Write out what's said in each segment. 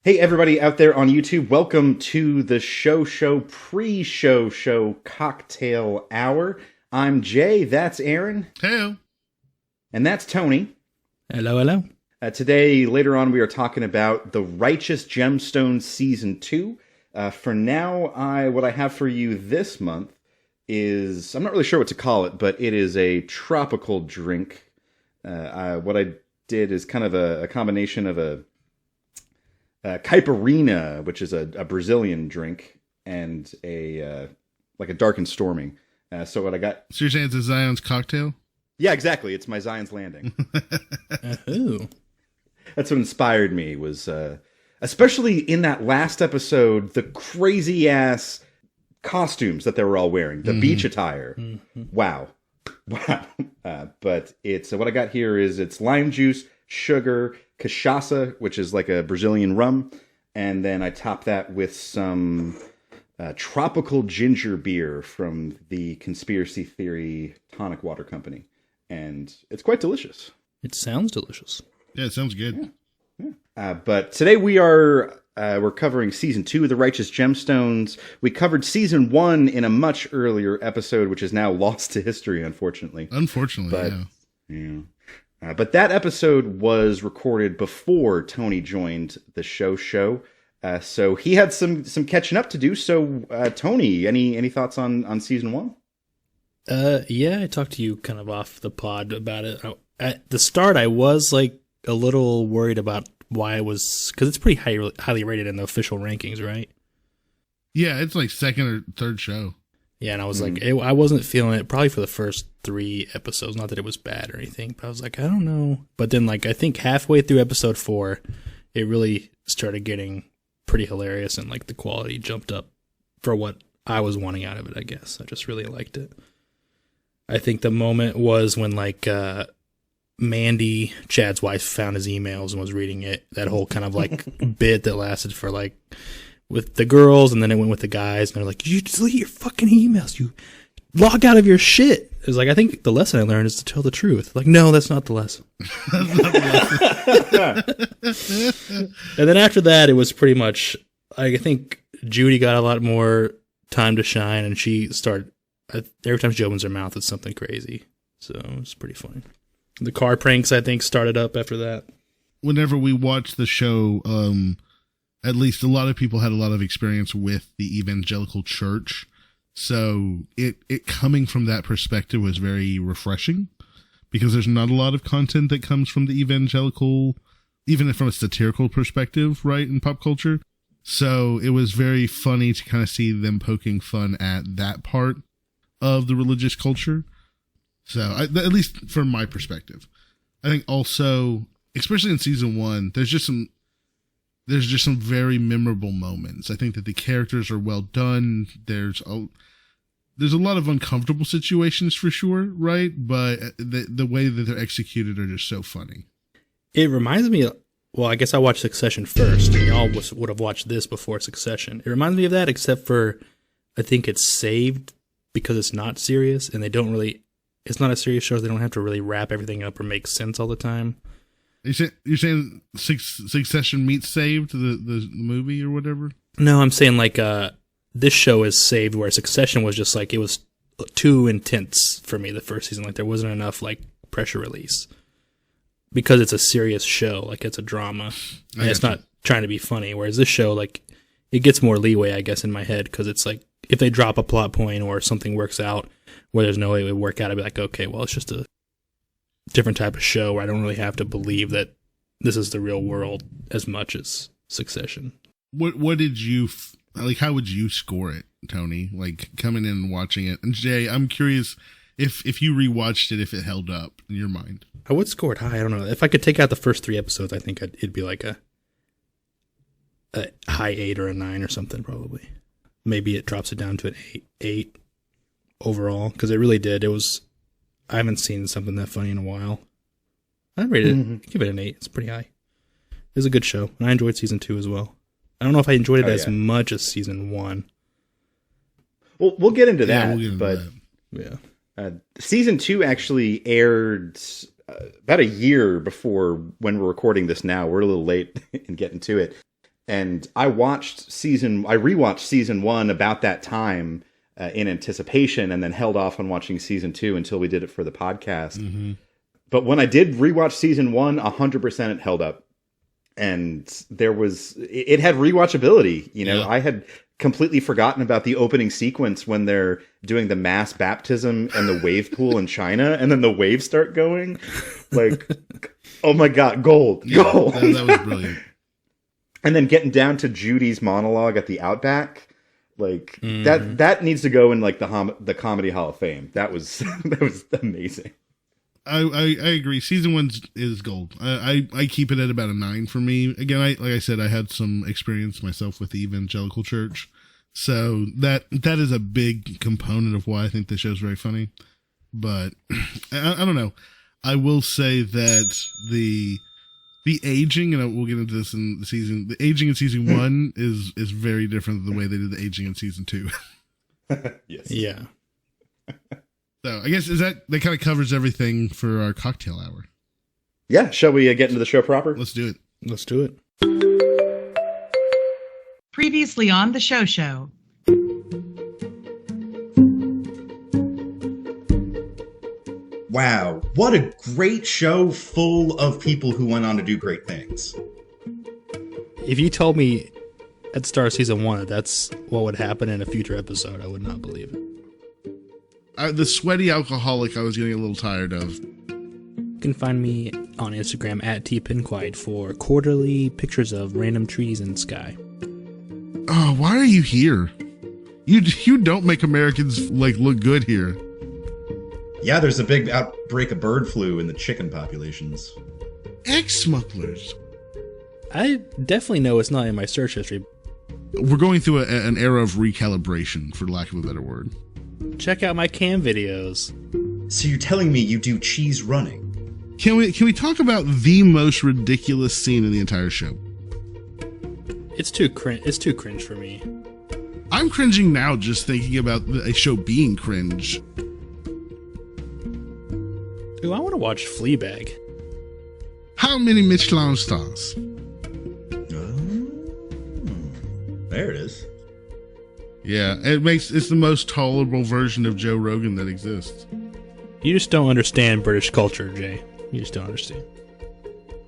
Hey, everybody out there on YouTube, welcome to the pre-show cocktail hour. I'm Jay, that's Aaron. Hello. And that's Tony. Hello, hello. Today, later on, we are talking about the Righteous Gemstones Season 2. For now, what I have for you this month is, I'm not really sure what to call it, but it is a tropical drink. What I did is kind of a combination of a caipirinha, which is a Brazilian drink, and a dark and storming. So what I got? So you're saying it's a Zion's cocktail? Yeah, exactly. It's my Zion's Landing. Ooh. That's what inspired me. Was especially in that last episode, the crazy ass costumes that they were all wearing, the beach attire. Mm-hmm. Wow. But it's what I got here is it's lime juice, sugar, cachaça, which is like a Brazilian rum, and then I top that with some tropical ginger beer from the Conspiracy Theory Tonic Water Company, and it's quite delicious. It sounds delicious. Yeah, it sounds good. Yeah. But today we're covering Season 2 of the Righteous Gemstones. We covered Season 1 in a much earlier episode, which is now lost to history, unfortunately. Yeah. But that episode was recorded before Tony joined the show. So he had some catching up to do. So Tony, any thoughts on Season 1? Yeah, I talked to you kind of off the pod about it. At the start, I was like a little worried about why I was, because it's pretty highly rated in the official rankings, right? Yeah, it's like second or third show. Yeah, and I was like, I wasn't feeling it probably for the first 3 episodes. Not that it was bad or anything, but I was like, I don't know. But then, like, I think halfway through episode 4, it really started getting pretty hilarious, and like the quality jumped up for what I was wanting out of it. I guess I just really liked it. I think the moment was when like Mandy, Chad's wife, found his emails and was reading it. That whole kind of like bit that lasted for like, with the girls, and then it went with the guys, and they're like, you delete your fucking emails, you log out of your shit. It was like, I think the lesson I learned is to tell the truth. Like, no, that's not the lesson. And then after that, it was pretty much, I think Judy got a lot more time to shine, and she started, every time she opens her mouth, it's something crazy. So it was pretty funny. The car pranks, I think, started up after that. Whenever we watched the show, at least a lot of people had a lot of experience with the evangelical church. So it coming from that perspective was very refreshing, because there's not a lot of content that comes from the evangelical, even from a satirical perspective, right, in pop culture. So it was very funny to kind of see them poking fun at that part of the religious culture. So at least from my perspective, I think also, especially in season 1, there's just some very memorable moments. I think that the characters are well done. There's a lot of uncomfortable situations for sure, right? But the way that they're executed are just so funny. It reminds me, well, I guess I watched Succession first, and y'all would have watched this before Succession. It reminds me of that, except for I think it's saved because it's not serious, and it's not a serious show. So they don't have to really wrap everything up or make sense all the time. You're saying Succession meets Saved, the movie or whatever? No, I'm saying like this show is Saved, where Succession was just like, it was too intense for me the first season. Like there wasn't enough like pressure release, because it's a serious show, like it's a drama, and it's not trying to be funny. Whereas this show, like, it gets more leeway, I guess, in my head, because it's like if they drop a plot point or something works out where there's no way it would work out, I'd be like, okay, well, it's just a different type of show where I don't really have to believe that this is the real world as much as Succession. What did you like? How would you score it, Tony? Like coming in and watching it, and Jay, I'm curious if you rewatched it, if it held up in your mind. I would score it high. I don't know if I could take out the first 3 episodes. I think it'd be like a high 8 or a 9 or something probably. Maybe it drops it down to an 8 overall, because it really did. It was. I haven't seen something that funny in a while. I rated it. Give it an 8. It's pretty high. It was a good show, and I enjoyed season 2 as well. I don't know if I enjoyed it as much as season 1. Well, we'll get into that. We'll get into that. Yeah. Season 2 actually aired about a year before when we're recording this now. We're a little late in getting to it. And I rewatched season 1 about that time in anticipation, and then held off on watching season 2 until we did it for the podcast. Mm-hmm. But when I did rewatch season 1, 100% it held up. And it had rewatchability. You know, I had completely forgotten about the opening sequence when they're doing the mass baptism and the wave pool in China, and then the waves start going. Like, oh my God, gold. That was brilliant. And then getting down to Judy's monologue at the Outback. Like, that needs to go in like the Comedy Hall of Fame. That was amazing. I agree. Season 1 is gold. I keep it at about a 9 for me. Again, like I said, I had some experience myself with the evangelical church, so that is a big component of why I think the show's very funny. But I don't know. I will say that the aging, and we'll get into this in the season. The aging in season 1 is very different than the way they did the aging in season 2. Yes. Yeah. So I guess that kind of covers everything for our cocktail hour. Yeah. Shall we get into the show proper? Let's do it. Let's do it. Previously on the show. Wow. What a great show full of people who went on to do great things. If you told me at the start of season 1 that's what would happen in a future episode, I would not believe it. The sweaty alcoholic I was getting a little tired of. You can find me on Instagram at tpinquite for quarterly pictures of random trees and sky. Oh, why are you here? You don't make Americans look good here. Yeah, there's a big outbreak of bird flu in the chicken populations. Egg smugglers. I definitely know it's not in my search history. We're going through an era of recalibration, for lack of a better word. Check out my cam videos. So you're telling me you do cheese running? Can we talk about the most ridiculous scene in the entire show? It's too cringe for me. I'm cringing now just thinking about a show being cringe. Ooh, I want to watch Fleabag. How many Michelin stars? There it is. Yeah, it's the most tolerable version of Joe Rogan that exists. You just don't understand British culture, Jay. You just don't understand.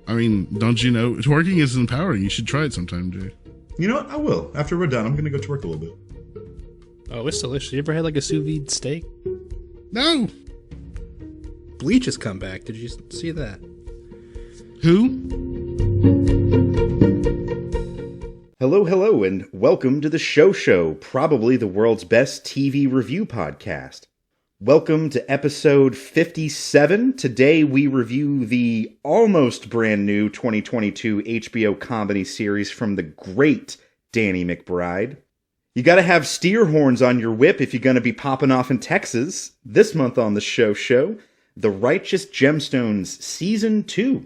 I mean, don't you know? Twerking is empowering. You should try it sometime, Jay. You know what? I will. After we're done, I'm going to go twerk a little bit. Oh, it's delicious. You ever had a sous vide steak? No. Bleach has come back. Did you see that? Who? Hello, and welcome to the Show, probably the world's best TV review podcast. Welcome to episode 57. Today we review the almost brand new 2022 HBO comedy series from the great Danny McBride. You gotta have steer horns on your whip if you're gonna be popping off in Texas. This month on the Show, The Righteous Gemstones Season 2.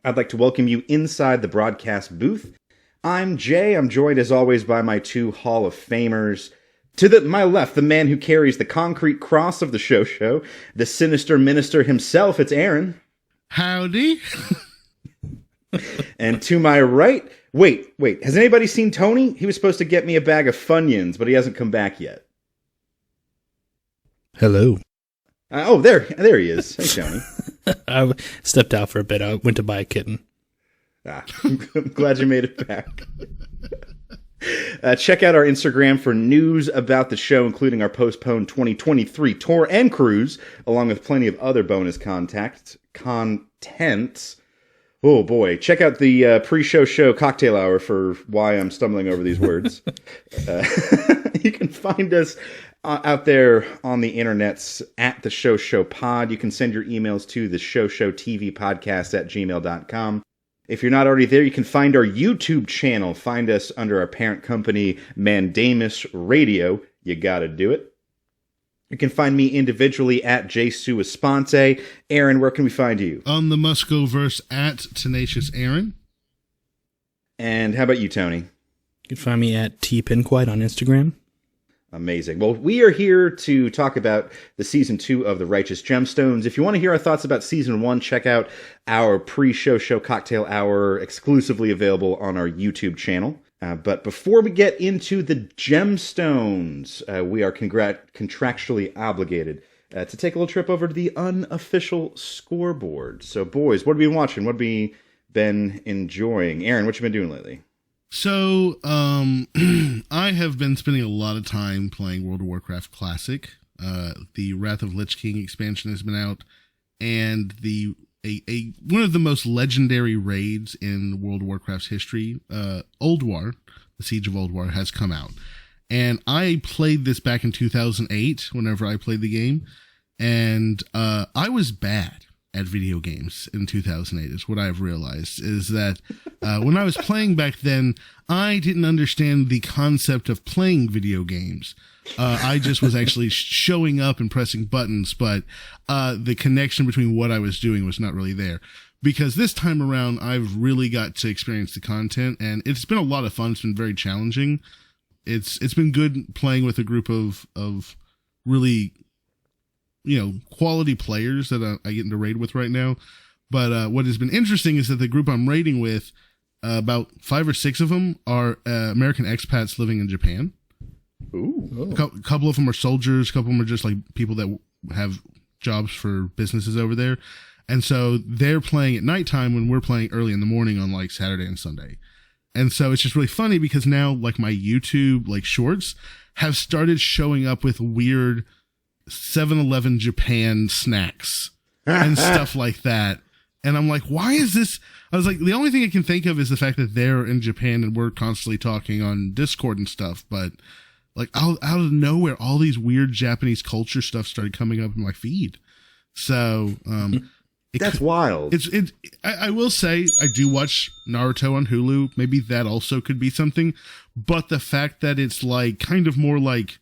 I'd like to welcome you inside the broadcast booth. I'm Jay. I'm joined as always by my two Hall of Famers. To my left, the man who carries the concrete cross of the show, the sinister minister himself, it's Aaron. Howdy. And to my right, wait, has anybody seen Tony? He was supposed to get me a bag of Funyuns, but he hasn't come back yet. Hello. There he is. Hey, Tony. I stepped out for a bit. I went to buy a kitten. I'm glad you made it back. Check out our Instagram for news about the show, including our postponed 2023 tour and cruise, along with plenty of other bonus content. Oh boy. Check out the pre-show show cocktail hour for why I'm stumbling over these words. You can find us out there on the internets at the Show Pod. You can send your emails to the Show TV Podcast at gmail.com. If you're not already there, you can find our YouTube channel. Find us under our parent company, Mandamus Radio. You gotta do it. You can find me individually at JSuesponte. Aaron, where can we find you? On the Muscoverse at Tenacious Aaron. And how about you, Tony? You can find me at tpinquite on Instagram. Amazing. Well, we are here to talk about the season 2 of the Righteous Gemstones. If you want to hear our thoughts about season 1, check out our pre-show cocktail hour, exclusively available on our YouTube channel. But before we get into the Gemstones, we are contractually obligated to take a little trip over to the unofficial scoreboard. So, boys, what have you been watching? What have we been enjoying? Aaron, what you been doing lately? So, I have been spending a lot of time playing World of Warcraft Classic. The Wrath of Lich King expansion has been out, and one of the most legendary raids in World of Warcraft's history, Ulduar, the Siege of Ulduar, has come out. And I played this back in 2008, whenever I played the game, and I was bad at video games in 2008 is what I've realized, is that when I was playing back then, I didn't understand the concept of playing video games. I just was actually showing up and pressing buttons, but the connection between what I was doing was not really there. Because this time around, I've really got to experience the content, and it's been a lot of fun. It's been very challenging. It's been good playing with a group of really, quality players that I get into raid with right now. But what has been interesting is that the group I'm raiding with, about 5 or 6 of them are American expats living in Japan. Ooh. A couple of them are soldiers. A couple of them are just like people that have jobs for businesses over there. And so they're playing at nighttime when we're playing early in the morning on like Saturday and Sunday. And so it's just really funny because now like my YouTube like shorts have started showing up with weird 7-Eleven Japan snacks and stuff like that. And I'm like, why is this? I was like, the only thing I can think of is the fact that they're in Japan and we're constantly talking on Discord and stuff. But like out of nowhere, all these weird Japanese culture stuff started coming up in my feed. So, that's wild. I will say I do watch Naruto on Hulu. Maybe that also could be something. But the fact that it's like kind of more like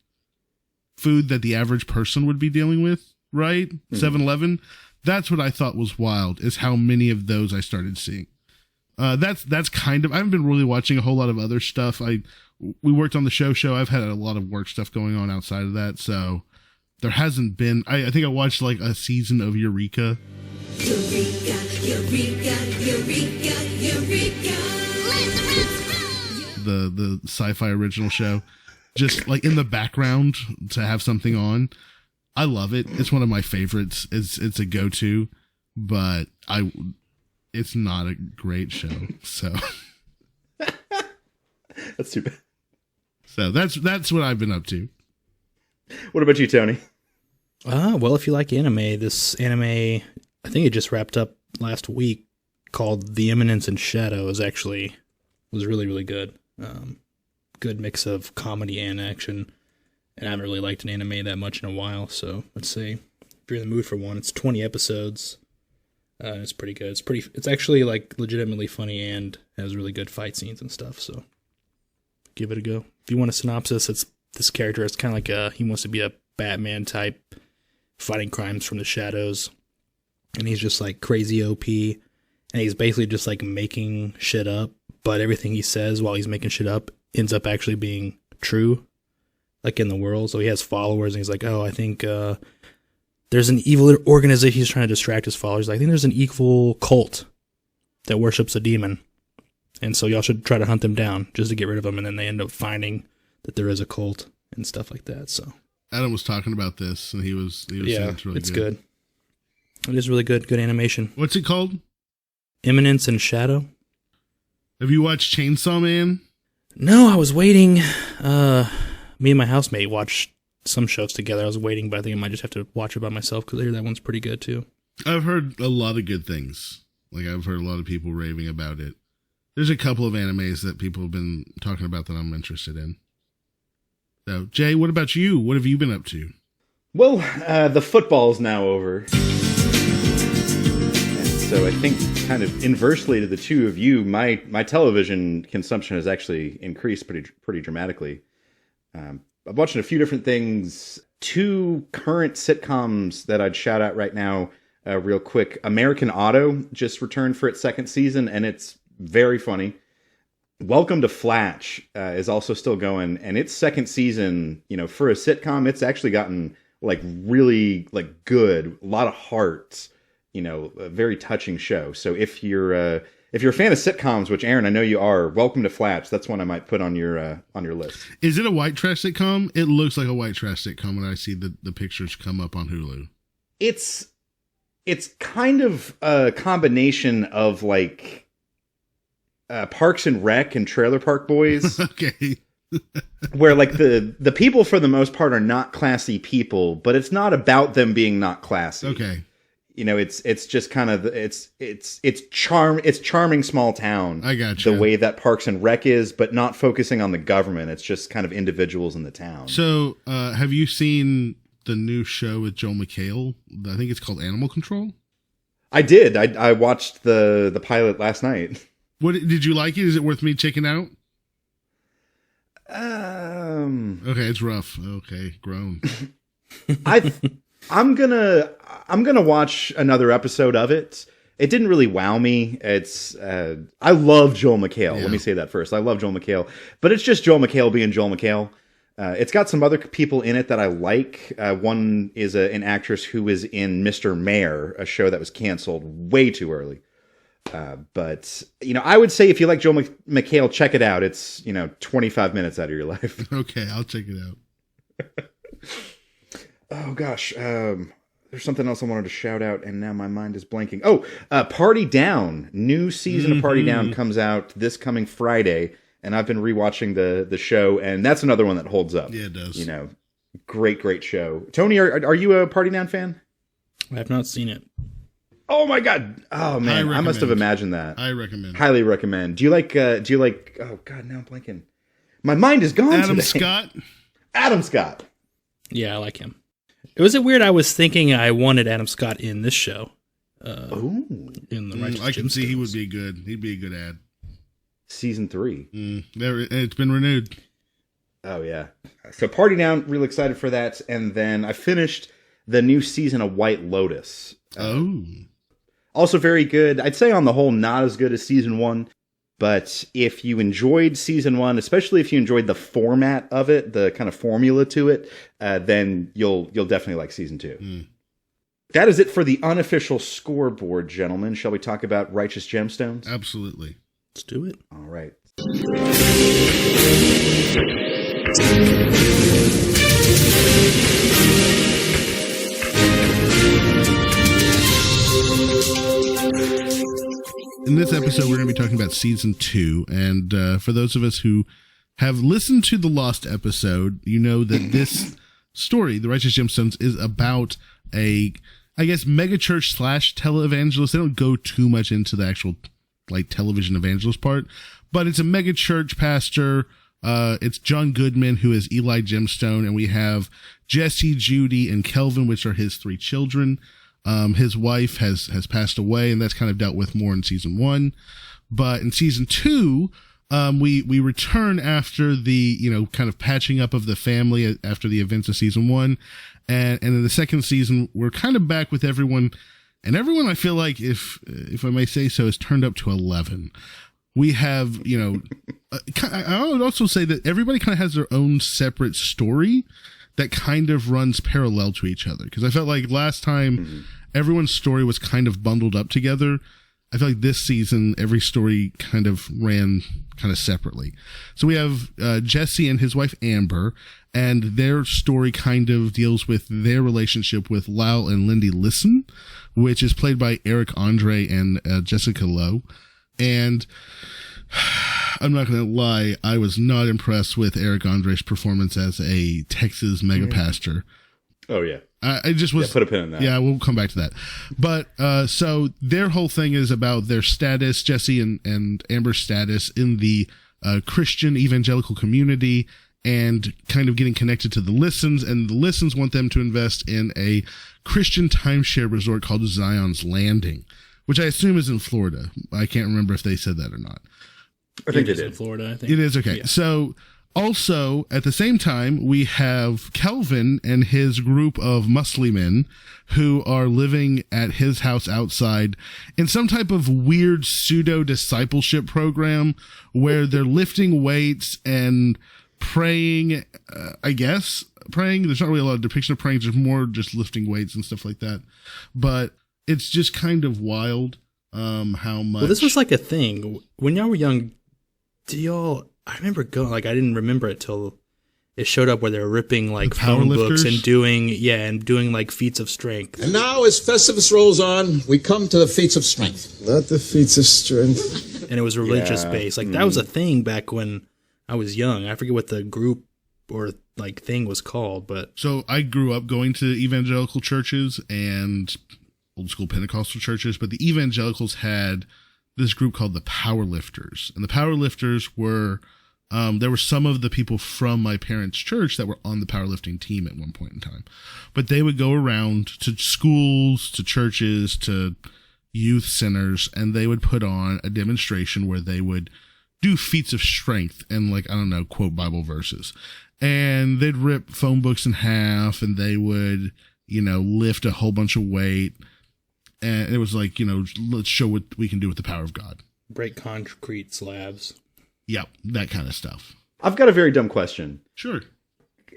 food that the average person would be dealing with, right? 7-Eleven. That's what I thought was wild, is how many of those I started seeing. That's kind of, I haven't been really watching a whole lot of other stuff. We worked on the show. I've had a lot of work stuff going on outside of that. So there hasn't been, I think I watched like a season of Eureka. Eureka, Eureka, Eureka, Eureka. The sci-fi original show, just like in the background to have something on. I love it. It's one of my favorites. It's a go-to, but it's not a great show. So that's too bad. So that's what I've been up to. What about you, Tony? Well, if you like anime, this anime, I think it just wrapped up last week, called The Eminence in Shadow, was really, really good. Good mix of comedy and action. And I haven't really liked an anime that much in a while, so let's see. If you're in the mood for one, it's 20 episodes. It's pretty good. It's actually like legitimately funny and has really good fight scenes and stuff, so give it a go. If you want a synopsis, this character is kind of like he wants to be a Batman type, fighting crimes from the shadows. And he's just like crazy OP, and he's basically just like making shit up, but everything he says while he's making shit up ends up actually being true, like in the world. So he has followers, and he's like, I think there's an evil organization. He's trying to distract his followers. Like, I think there's an evil cult that worships a demon, and so y'all should try to hunt them down just to get rid of them. And then they end up finding that there is a cult and stuff like that. So Adam was talking about this, and he was saying it's really good. It is really good. Good animation. What's it called? Eminence and Shadow. Have you watched Chainsaw Man? No, I was waiting. Me and my housemate watched some shows together. I was waiting, but I think I might just have to watch it by myself because I hear that one's pretty good too. I've heard a lot of good things. Like, I've heard a lot of people raving about it. There's a couple of animes that people have been talking about that I'm interested in. So, Jay, what about you? What have you been up to? Well, the football's now over. So I think kind of inversely to the two of you, my television consumption has actually increased pretty dramatically. I'm watching a few different things. 2 current sitcoms that I'd shout out right now real quick. American Auto just returned for its 2nd season, and it's very funny. Welcome to Flatch is also still going, and its second season, for a sitcom, it's actually gotten like really like good, a lot of heart, a very touching show. So if you're a fan of sitcoms, which Aaron, I know you are, Welcome to Flatch. That's one I might put on your list. Is it a white trash sitcom? It looks like a white trash sitcom when I see the pictures come up on Hulu. It's kind of a combination of like Parks and Rec and Trailer Park Boys. Okay. Where like the people for the most part are not classy people, but it's not about them being not classy. Okay. It's just kind of it's charming small town. I gotcha. The way that Parks and Rec is, but not focusing on the government. It's just kind of individuals in the town. So, have you seen the new show with Joel McHale? I think it's called Animal Control. I did. I watched the pilot last night. What did you like it? Is it worth me checking out? Okay, it's rough. Okay, grown. I'm gonna watch another episode of it. It didn't really wow me. It's I love Joel McHale. Yeah. Let me say that first. I love Joel McHale, but it's just Joel McHale being Joel McHale. It's got some other people in it that I like. One is an actress who was in Mr. Mayor, a show that was canceled way too early. But I would say if you like Joel McHale, check it out. It's 25 minutes out of your life. Okay, I'll check it out. Oh gosh, there's something else I wanted to shout out, and now my mind is blanking. Oh, Party Down, new season of Party Down comes out this coming Friday, and I've been rewatching the show, and that's another one that holds up. Yeah, it does. Great show. Tony, are you a Party Down fan? I have not seen it. Oh my god! Oh man, I must have imagined that. I recommend. Highly recommend. Do you like? Oh god, now I'm blanking. My mind is gone. Adam today. Scott. Adam Scott. Yeah, I like him. Was it weird? I was thinking I wanted Adam Scott in this show. Oh, In the Righteous I can see he Gemstones. would be good. He'd be a good ad. season 3. It's been renewed. Oh yeah. So Party Down, real excited for that. And then I finished the new season of White Lotus. Also very good. I'd say on the whole, not as good as season 1. But if you enjoyed season 1, especially if you enjoyed the format of it, the kind of formula to it, then you'll definitely like season 2. That is it for the unofficial scoreboard, gentlemen. Shall we talk about Righteous Gemstones? Absolutely. Let's do it. All right. In this episode, we're going to be talking about season 2. And for those of us who have listened to the Lost episode, you know that this story, The Righteous Gemstones, is about a, I guess, megachurch / televangelist. They don't go too much into the actual television evangelist part, but it's a megachurch pastor. It's John Goodman, who is Eli Gemstone, and we have Jesse, Judy, and Kelvin, which are his 3 children. His wife has passed away, and that's kind of dealt with more in season 1. But in season 2, we return after the, kind of patching up of the family after the events of season 1. And in the second season, we're kind of back with everyone. And everyone, I feel like, if I may say so, is turned up to 11. We have, I would also say that everybody kind of has their own separate story that kind of runs parallel to each other. Because I felt like last time everyone's story was kind of bundled up together. I feel like this season, every story kind of ran kind of separately. So we have Jesse and his wife Amber, and their story kind of deals with their relationship with Lyle and Lindy Lisson, which is played by Eric Andre and Jessica Lowe. And I'm not going to lie, I was not impressed with Eric Andre's performance as a Texas mega pastor. Oh, yeah. I just was... Yeah, put a pin in that. Yeah, we'll come back to that. But, so their whole thing is about their status, Jesse and Amber's status in the Christian evangelical community, and kind of getting connected to the Listons, and the Listons want them to invest in a Christian timeshare resort called Zion's Landing, which I assume is in Florida. I can't remember if they said that or not. I think It is they in did. Florida, I think. It is, okay. Yeah. So Also, at the same time, we have Kelvin and his group of muscly men who are living at his house outside in some type of weird pseudo-discipleship program where they're lifting weights and praying, I guess. Praying. There's not really a lot of depiction of praying. There's more just lifting weights and stuff like that. But it's just kind of wild how much... Well, this was like a thing. When y'all were young, I remember going, like, I didn't remember it till it showed up where they were ripping, like, phone books and doing, like, feats of strength. And now, as Festivus rolls on, we come to the feats of strength. Not the feats of strength. And it was religious based. Like, that was a thing back when I was young. I forget what the group or, like, thing was called, but... So I grew up going to evangelical churches and old school Pentecostal churches, but the evangelicals had this group called the Powerlifters. And the Powerlifters were, there were some of the people from my parents' church that were on the powerlifting team at one point in time. But they would go around to schools, to churches, to youth centers, and they would put on a demonstration where they would do feats of strength and, like, I don't know, quote Bible verses. And they'd rip phone books in half, and they would, lift a whole bunch of weight. And it was like, let's show what we can do with the power of God. Break concrete slabs. Yep, that kind of stuff. I've got a very dumb question. Sure.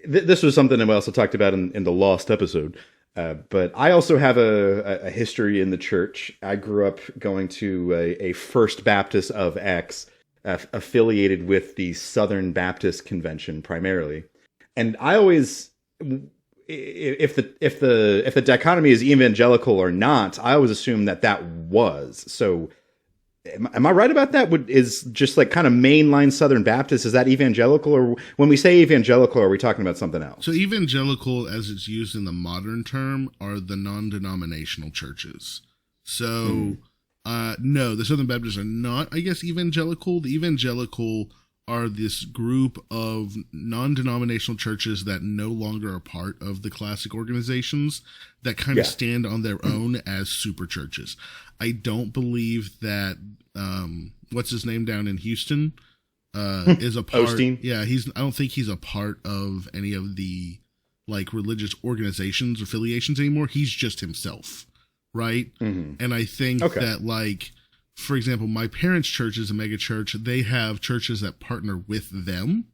This was something that we also talked about in the Lost episode. But I also have a history in the church. I grew up going to a First Baptist of X, affiliated with the Southern Baptist Convention primarily. And I always... If the dichotomy is evangelical or not, I always assume that was. So am I right about that? Is just like kind of mainline Southern Baptist, is that evangelical? Or when we say evangelical, are we talking about something else? So evangelical, as it's used in the modern term, are the non-denominational churches. So no, the Southern Baptists are not, I guess, evangelical. The evangelical are this group of non-denominational churches that no longer are part of the classic organizations that kind of stand on their own as super churches. I don't believe that, what's his name down in Houston, is a part. Osteen? Yeah, I don't think he's a part of any of the, like, religious organizations, affiliations anymore. He's just himself, right? Mm-hmm. And I think that, like, for example, my parents' church is a mega church. They have churches that partner with them,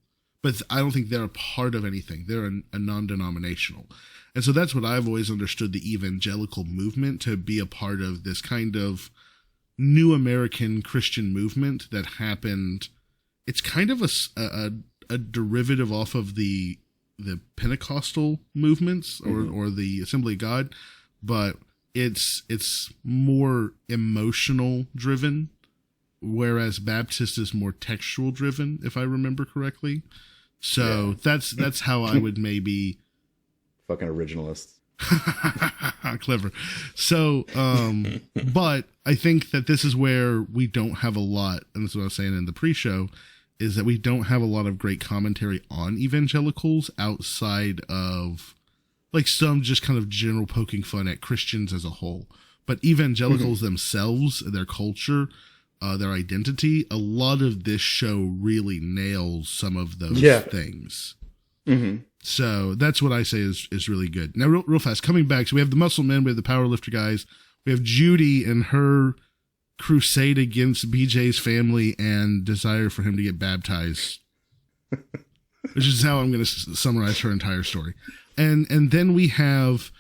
but I don't think they're a part of anything. They're a non-denominational. And so that's what I've always understood the evangelical movement to be, a part of this kind of new American Christian movement that happened. It's kind of a derivative off of the Pentecostal movements or the Assembly of God, but it's more emotional driven, whereas Baptist is more textual driven, if I remember correctly. So that's how I would maybe fucking originalists. Clever. So, but I think that this is where we don't have a lot, and that's what I was saying in the pre-show, is that we don't have a lot of great commentary on evangelicals outside of, like, some just kind of general poking fun at Christians as a whole. But evangelicals themselves, their culture, their identity, a lot of this show really nails some of those things. Mm-hmm. So that's what I say is really good. Now, real fast, coming back, so we have the muscle men, we have the powerlifter guys, we have Judy and her crusade against BJ's family and desire for him to get baptized, which is how I'm going to summarize her entire story. And then we have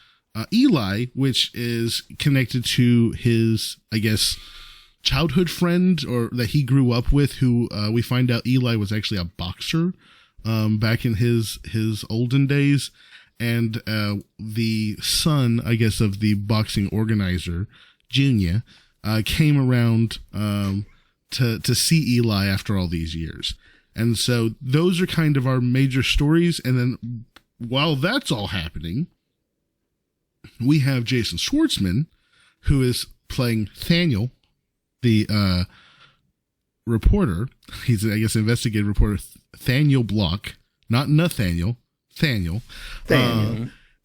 Eli, which is connected to his, I guess, childhood friend, or that he grew up with, who we find out Eli was actually a boxer back in his olden days. And the son, I guess, of the boxing organizer, Junior, came around to see Eli after all these years. And so those are kind of our major stories. And then while that's all happening, we have Jason Schwartzman, who is playing Thaniel, the reporter. He's, I guess, investigative reporter, Thaniel Block, not Nathaniel, Thaniel.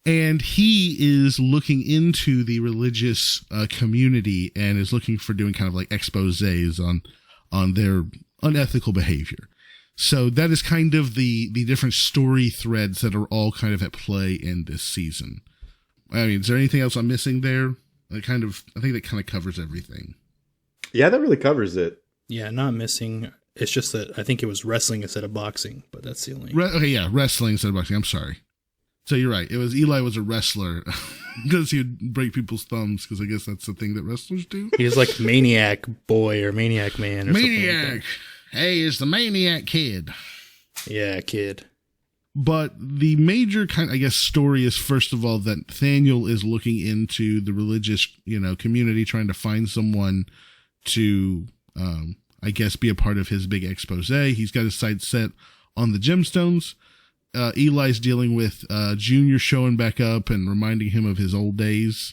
And he is looking into the religious community and is looking for doing kind of like exposés on their unethical behavior. So that is kind of the different story threads that are all kind of at play in this season. I mean, is there anything else I'm missing there? I think that kind of covers everything. Yeah, that really covers it. Yeah, not missing. It's just that I think it was wrestling instead of boxing, but that's the only. Okay, yeah, wrestling instead of boxing. I'm sorry. So you're right. It was Eli was a wrestler because he would break people's thumbs because I guess that's the thing that wrestlers do. He was like Maniac Boy or Maniac Man or Maniac. something like Hey, it's the Maniac Kid. that. Yeah, kid. But the major kind, I guess, story is first of all that Nathaniel is looking into the religious, community, trying to find someone to, I guess, be a part of his big expose. He's got his sights set on the gemstones. Eli's dealing with Junior showing back up and reminding him of his old days.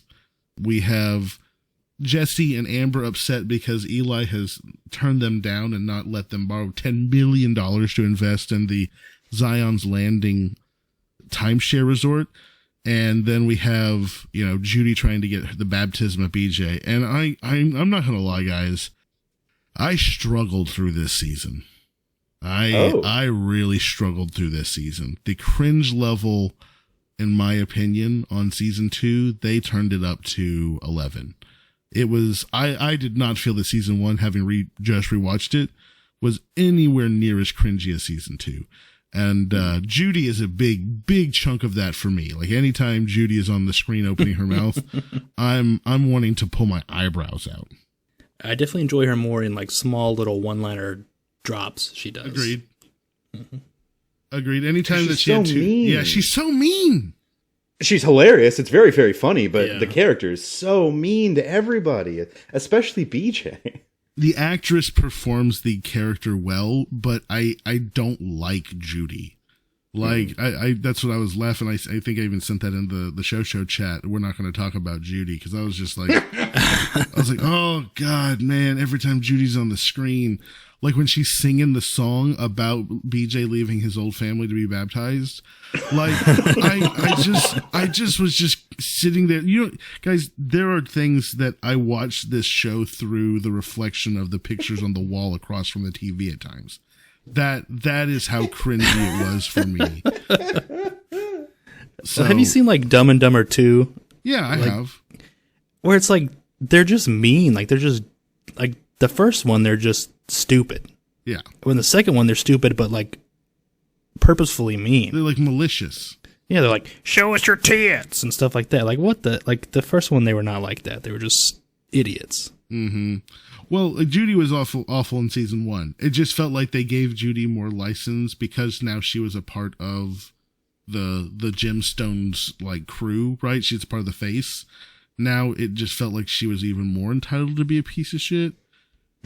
We have Jesse and Amber upset because Eli has turned them down and not let them borrow $10 million to invest in the Zion's Landing timeshare resort. And then we have, Judy trying to get the baptism of BJ. And I'm not going to lie, guys. I struggled through this season. I really struggled through this season. The cringe level, in my opinion, on season 2, they turned it up to 11. It was, I did not feel that season 1, having just rewatched it, was anywhere near as cringy as season 2. And Judy is a big chunk of that for me. Like anytime Judy is on the screen opening her mouth, I'm wanting to pull my eyebrows out. I definitely enjoy her more in like small little one-liner drops she does. Agreed. Mm-hmm. Agreed. Anytime she's that she had to, mean. yeah, she's so mean. She's hilarious. It's very, very funny, but the character is so mean to everybody, especially BJ. The actress performs the character well, but I don't like Judy. Like, I that's what I was laughing. I think I even sent that in the show chat. We're not going to talk about Judy because I was just like, oh God, man, every time Judy's on the screen, like when she's singing the song about BJ leaving his old family to be baptized, like I just was just sitting there. Guys, there are things that I watch this show through the reflection of the pictures on the wall across from the TV at times. That is how cringy it was for me. So have you seen like Dumb and Dumber 2? Yeah, I have. Where it's like they're just mean. Like they're just like the first one they're just stupid. Yeah. When the second one they're stupid but like purposefully mean. They're like malicious. Yeah, they're like, show us your tits and stuff like that. Like what the first one they were not like that. They were just idiots. Mm-hmm. Well, Judy was awful in season 1. It just felt like they gave Judy more license because now she was a part of the Gemstones like crew, right? She's part of the face. Now it just felt like she was even more entitled to be a piece of shit.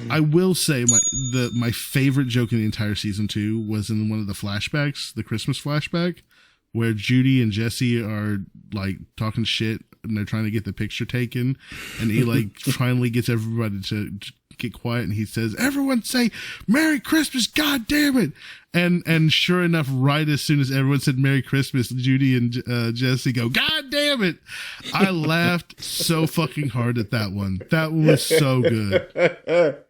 I will say my favorite joke in the entire season 2 was in one of the flashbacks, the Christmas flashback, where Judy and Jesse are like talking shit and they're trying to get the picture taken, and he like finally gets everybody to get quiet, and he says, "Everyone say Merry Christmas, God damn it!" And sure enough, right as soon as everyone said Merry Christmas, Judy and Jesse go, "God damn it!" I laughed so fucking hard at that one. That one was so good.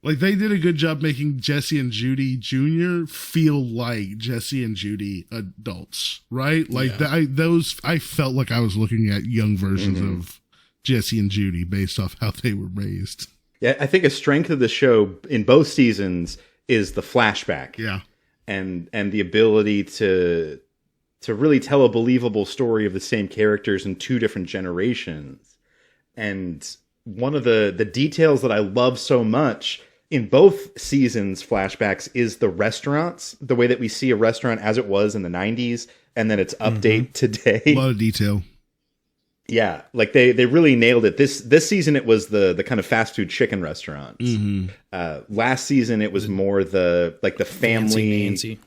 Like, they did a good job making Jesse and Judy Jr. feel like Jesse and Judy adults, right? Like, I felt like I was looking at young versions of Jesse and Judy based off how they were raised. Yeah, I think a strength of the show in both seasons is the flashback. Yeah. And the ability to really tell a believable story of the same characters in 2 different generations. And one of the details that I love so much in both seasons' flashbacks is the restaurants, the way that we see a restaurant as it was in the 90s, and then its update today. A lot of detail. Yeah, like they really nailed it. This season it was the kind of fast food chicken restaurants. Last season it was more the family Nancy.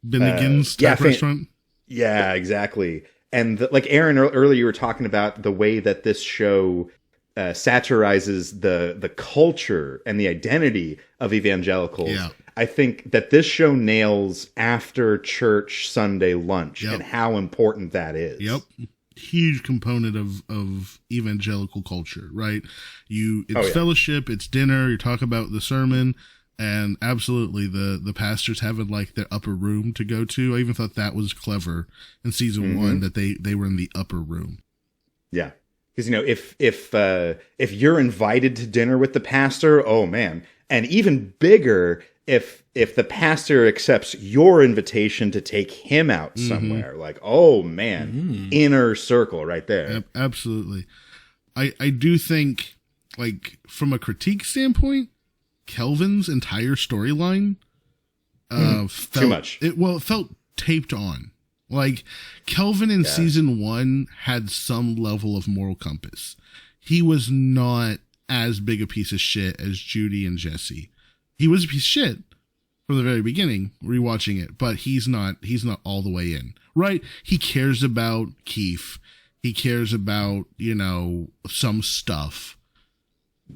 Bennigan's type restaurant. Yeah, exactly. And like Aaron earlier, you were talking about the way that this show satirizes the culture and the identity of evangelicals. Yeah. I think that this show nails after church Sunday lunch and how important that is. Yep. Huge component of evangelical culture, right? It's fellowship, it's dinner, you talk about the sermon, And absolutely, the pastors having like their upper room to go to. I even thought that was clever in season 1 that they were in the upper room. Yeah, because if you're invited to dinner with the pastor, oh man, and even bigger if the pastor accepts your invitation to take him out somewhere, like, oh man, inner circle right there. Absolutely, I do think, like, from a critique standpoint, Kelvin's entire storyline felt too much. It felt taped on. Like, Kelvin in season 1 had some level of moral compass. He was not as big a piece of shit as Judy and Jesse. He was a piece of shit from the very beginning, rewatching it, but he's not all the way in, right? He cares about Keith. He cares about, some stuff.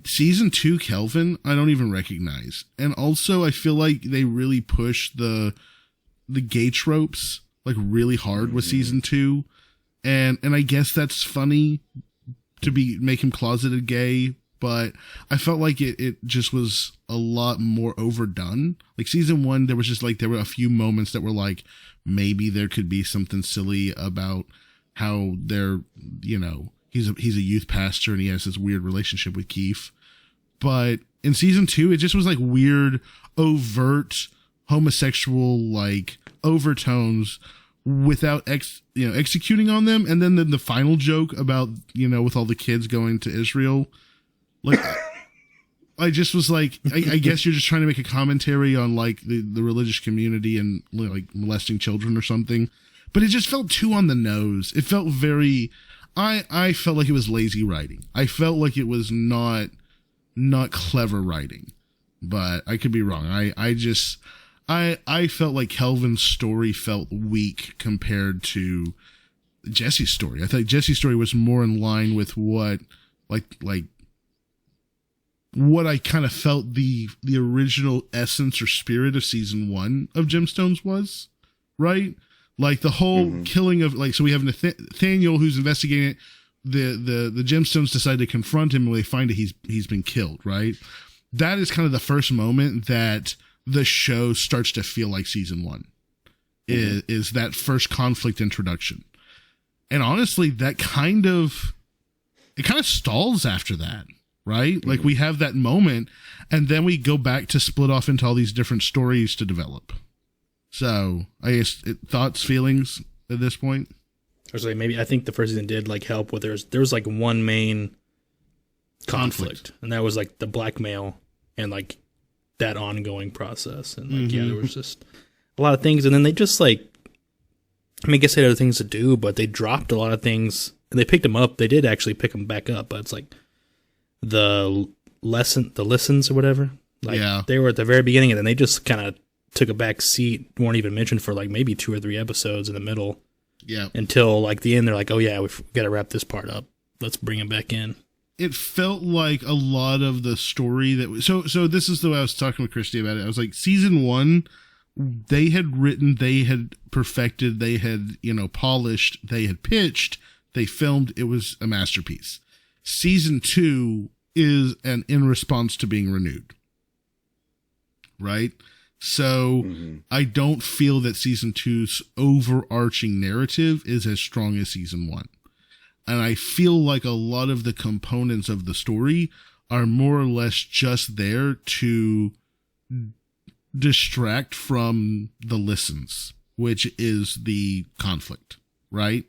Season 2 Kelvin, I don't even recognize. And also, I feel like they really push the gay tropes like really hard with season 2. And I guess that's funny to make him closeted gay, but I felt like it just was a lot more overdone. Like season 1, there were a few moments that were like, maybe there could be something silly about how they're, he's a youth pastor and he has this weird relationship with Keith. But in season 2, it just was like weird, overt, homosexual, like, overtones without executing on them. And then the final joke about, with all the kids going to Israel, like, I just was like, I guess you're just trying to make a commentary on like the religious community and like molesting children or something. But it just felt too on the nose. It felt very, I felt like it was lazy writing. I felt like it was not clever writing, but I could be wrong. I felt like Kelvin's story felt weak compared to Jesse's story. I thought Jesse's story was more in line with what I kind of felt the original essence or spirit of season 1 of Gemstones was, right? Like the whole killing of, like, so we have Nathaniel who's investigating it. The Gemstones decide to confront him and they find that he's been killed, right? That is kind of the first moment that the show starts to feel like season 1 is that first conflict introduction. And honestly, it kind of stalls after that, right? Like we have that moment and then we go back to split off into all these different stories to develop. So I guess thoughts, feelings at this point. I was like, maybe I think the first season did like help with there was like one main conflict, and that was like the blackmail and like that ongoing process, and like there was just a lot of things, and then they just like, I guess they had other things to do, but they dropped a lot of things and they picked them up. They did actually pick them back up, but it's like the listens or whatever. Like they were at the very beginning, and then they just kind of took a back seat, weren't even mentioned for like maybe 2 or 3 episodes in the middle. Yeah. Until like the end, they're like, oh yeah, we've got to wrap this part up. Let's bring it back in. It felt like a lot of the story that so this is the way I was talking with Christy about it. I was like, season 1, they had written, they had perfected, they had, polished, they had pitched, they filmed. It was a masterpiece. Season 2 is in response to being renewed. Right? So I don't feel that season 2's overarching narrative is as strong as season 1. And I feel like a lot of the components of the story are more or less just there to distract from the listens, which is the conflict, right?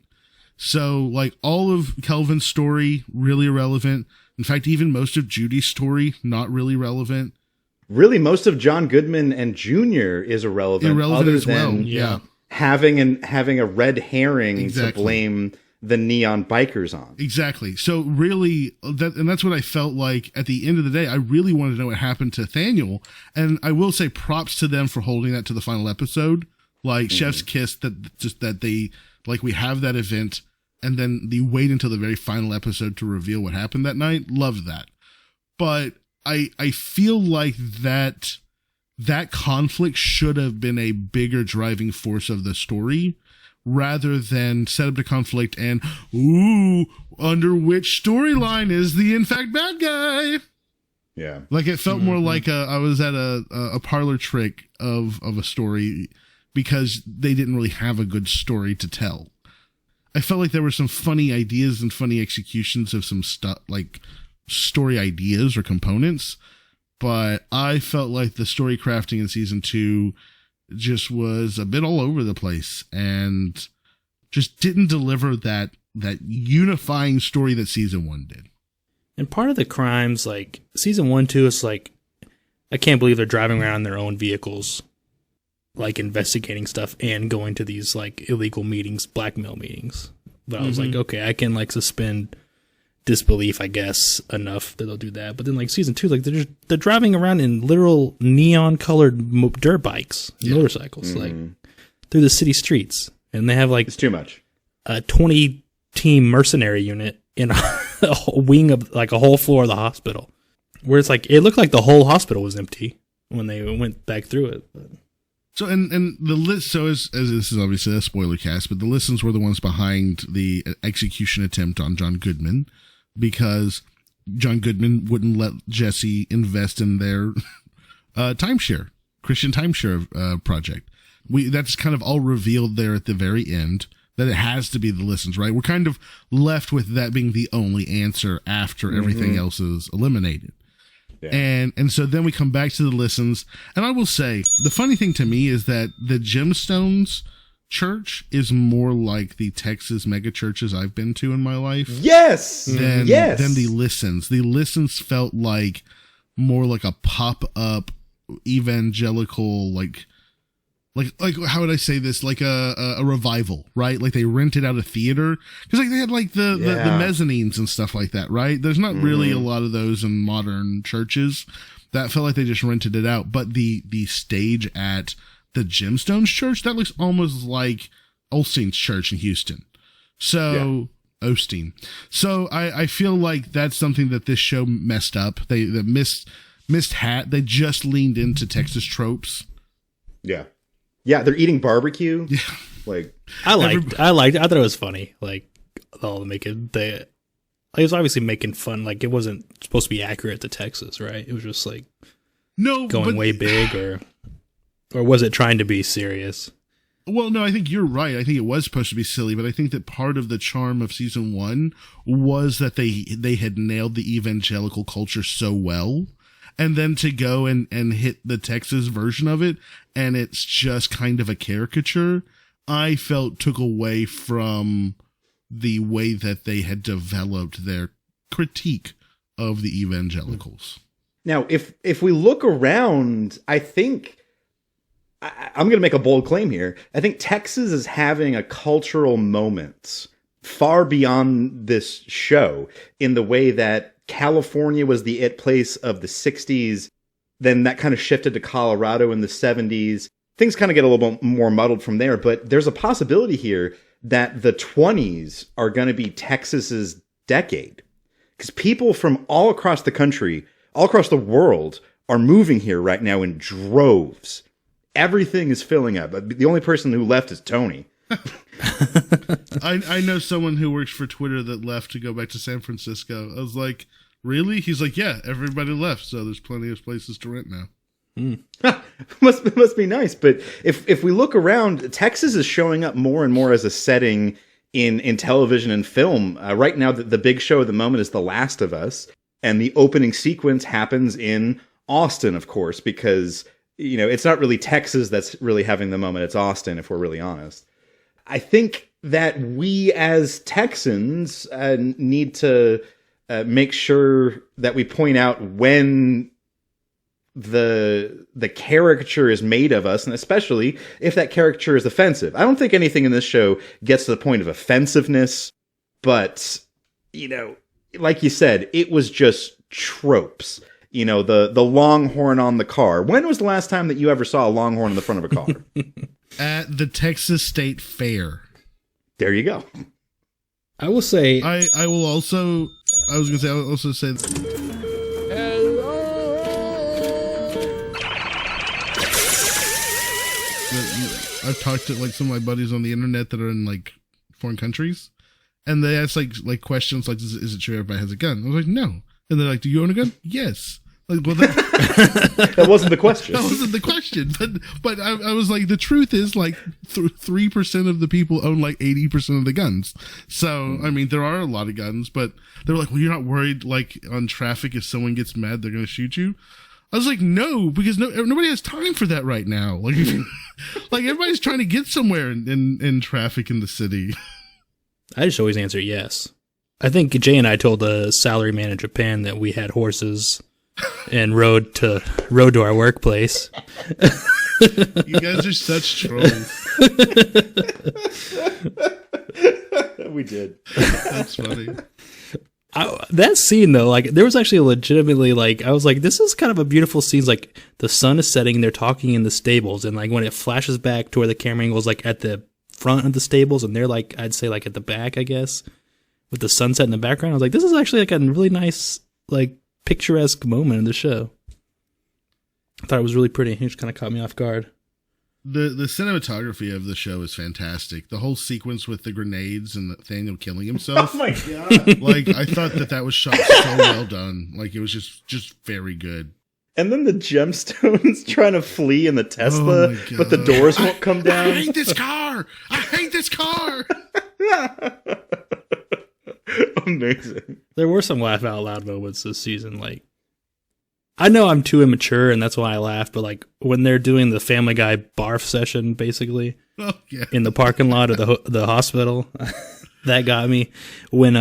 So like all of Kelvin's story, really irrelevant. In fact, even most of Judy's story, not really relevant. Really, most of John Goodman and Jr. is irrelevant other as well. than having a red herring to blame the neon bikers on. Exactly. So really, that's what I felt like at the end of the day. I really wanted to know what happened to Nathaniel, and I will say props to them for holding that to the final episode. Like Chef's Kiss, that they like we have that event, and then they wait until the very final episode to reveal what happened that night. Loved that, but I feel like that conflict should have been a bigger driving force of the story rather than set up the conflict and, under which storyline is the in fact bad guy? Yeah. Like it felt more like I was at a parlor trick of a story because they didn't really have a good story to tell. I felt like there were some funny ideas and funny executions of some stuff, like story ideas or components, but I felt like the story crafting in season 2 just was a bit all over the place and just didn't deliver that unifying story that season 1 did. And part of the crimes, like season 1, 2, it's like, I can't believe they're driving around in their own vehicles, like investigating stuff and going to these like illegal meetings, blackmail meetings. But I was like, okay, I can like suspend disbelief, I guess, enough that they'll do that. But then like season 2, like they're driving around in literal neon colored dirt bikes, motorcycles, like through the city streets, and they have like It's too much. A 20 team mercenary unit in a whole wing of like a whole floor of the hospital, where it's like it looked like the whole hospital was empty when they went back through it. But. So and the list. So as this is obviously a spoiler cast, but the listens were the ones behind the execution attempt on John Goodman, because John Goodman wouldn't let Jesse invest in their Christian timeshare project. That's kind of all revealed there at the very end, that it has to be the listens, right? We're kind of left with that being the only answer after everything else is eliminated. Yeah. And so then we come back to the listens, and I will say the funny thing to me is that the Gemstones church is more like the Texas mega churches I've been to in my life. Yes. Than the listens. The listens felt like more like a pop up evangelical, like how would I say this? Like a revival, right? Like they rented out a theater, because like they had like the mezzanines and stuff like that, right? There's not really a lot of those in modern churches. That felt like they just rented it out. But the stage at the Gemstones church, that looks almost like Osteen's church in Houston. So Osteen. So I feel like that's something that this show messed up. They missed hat. They just leaned into Texas tropes. Yeah. Yeah, they're eating barbecue. Yeah. Like I thought it was funny. Like all it was obviously making fun. Like it wasn't supposed to be accurate to Texas, right? It was just like going way big, or was it trying to be serious? Well, no, I think you're right. I think it was supposed to be silly, but I think that part of the charm of season 1 was that they had nailed the evangelical culture so well. And then to go and hit the Texas version of it, and it's just kind of a caricature, I felt took away from the way that they had developed their critique of the evangelicals. Now, if we look around, I think I'm going to make a bold claim here. I think Texas is having a cultural moment far beyond this show, in the way that California was the it place of the 60s. Then that kind of shifted to Colorado in the 70s. Things kind of get a little bit more muddled from there, but there's a possibility here that the 20s are going to be Texas's decade, because people from all across the country, all across the world, are moving here right now in droves. Everything is filling up. The only person who left is Tony. I know someone who works for Twitter that left to go back to San Francisco. I was like, really? He's like, yeah, everybody left, so there's plenty of places to rent now. Must be nice. But if we look around, Texas is showing up more and more as a setting in television and film. Right now, the big show at the moment is The Last of Us, and the opening sequence happens in Austin, of course, because it's not really Texas that's really having the moment. It's Austin, if we're really honest. I think that we as Texans need to make sure that we point out when the caricature is made of us, and especially if that caricature is offensive. I don't think anything in this show gets to the point of offensiveness, but like you said, it was just tropes. The longhorn on the car. When was the last time that you ever saw a longhorn in the front of a car? At the Texas State Fair. There you go. I will say I will also say I've talked to like some of my buddies on the internet that are in like foreign countries, and they ask like questions like, is it true everybody has a gun? I was like, no. And they're like, do you own a gun? Yes. Like, well, that, That wasn't the question. that wasn't the question. But I was like, the truth is, like, 3% of the people own like 80% of the guns. So, I mean, there are a lot of guns, but they're like, well, you're not worried, like, on traffic, if someone gets mad, they're going to shoot you? I was like, no, because nobody has time for that right now. Like, like everybody's trying to get somewhere in traffic in the city. I just always answer yes. I think Jay and I told the salary man in Japan that we had horses and rode to our workplace. You guys are such trolls. We did. That's funny. That scene though, like there was actually legitimately like I was like, this is kind of a beautiful scene. Like the sun is setting, and they're talking in the stables, and like when it flashes back to where the camera angle is like at the front of the stables, and they're like I'd say like at the back, I guess, with the sunset in the background. I was like, this is actually like a really nice like picturesque moment in the show. I thought it was really pretty. It just kind of caught me off guard. The cinematography of the show is fantastic. The whole sequence with the grenades and Nathaniel killing himself. Oh my god! Like, I thought that was shot so well done. Like, it was just very good. And then the gemstones trying to flee in the Tesla, Oh my God. but the doors won't come I down. hate this car. I hate this car. Amazing. There were some laugh out loud moments this season. Like, I know I'm too immature, and that's why I laugh. But like when they're doing the Family Guy barf session, basically Oh yeah. in the parking lot of the hospital, that got me. When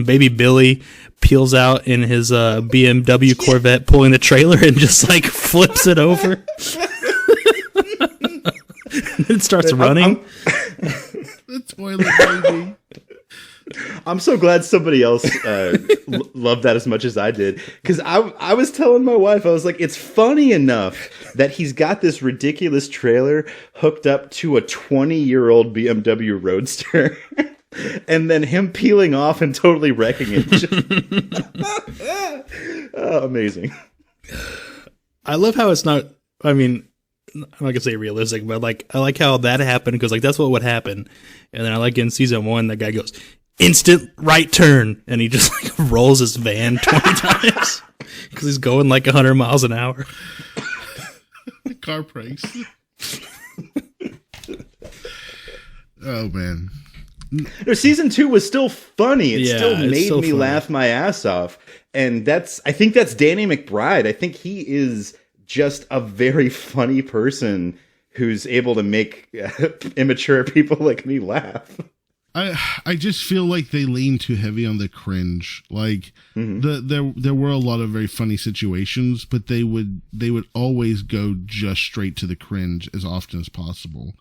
Baby Billy peels out in his BMW Corvette, pulling the trailer and just like flips it over, it starts running. The toilet baby. I'm so glad somebody else loved that as much as I did. Because I was telling my wife, I was like, it's funny enough that he's got this ridiculous trailer hooked up to a 20-year-old BMW Roadster. And then him peeling off and totally wrecking it. Oh, amazing. I love how it's not, I mean, I'm not gonna say realistic, but like I like how that happened because like that's what would happen. And then I like in season 1, that guy goes instant right turn, and he just like rolls his van 20 times because he's going like 100 miles an hour. Car pranks. Oh man. No, season 2 was still funny. It Yeah, still it's made so me funny. laugh my ass off. And I think that's Danny McBride. I think he is just a very funny person who's able to make immature people like me laugh. I just feel like they lean too heavy on the cringe. Like there were a lot of very funny situations, but they would always go just straight to the cringe as often as possible.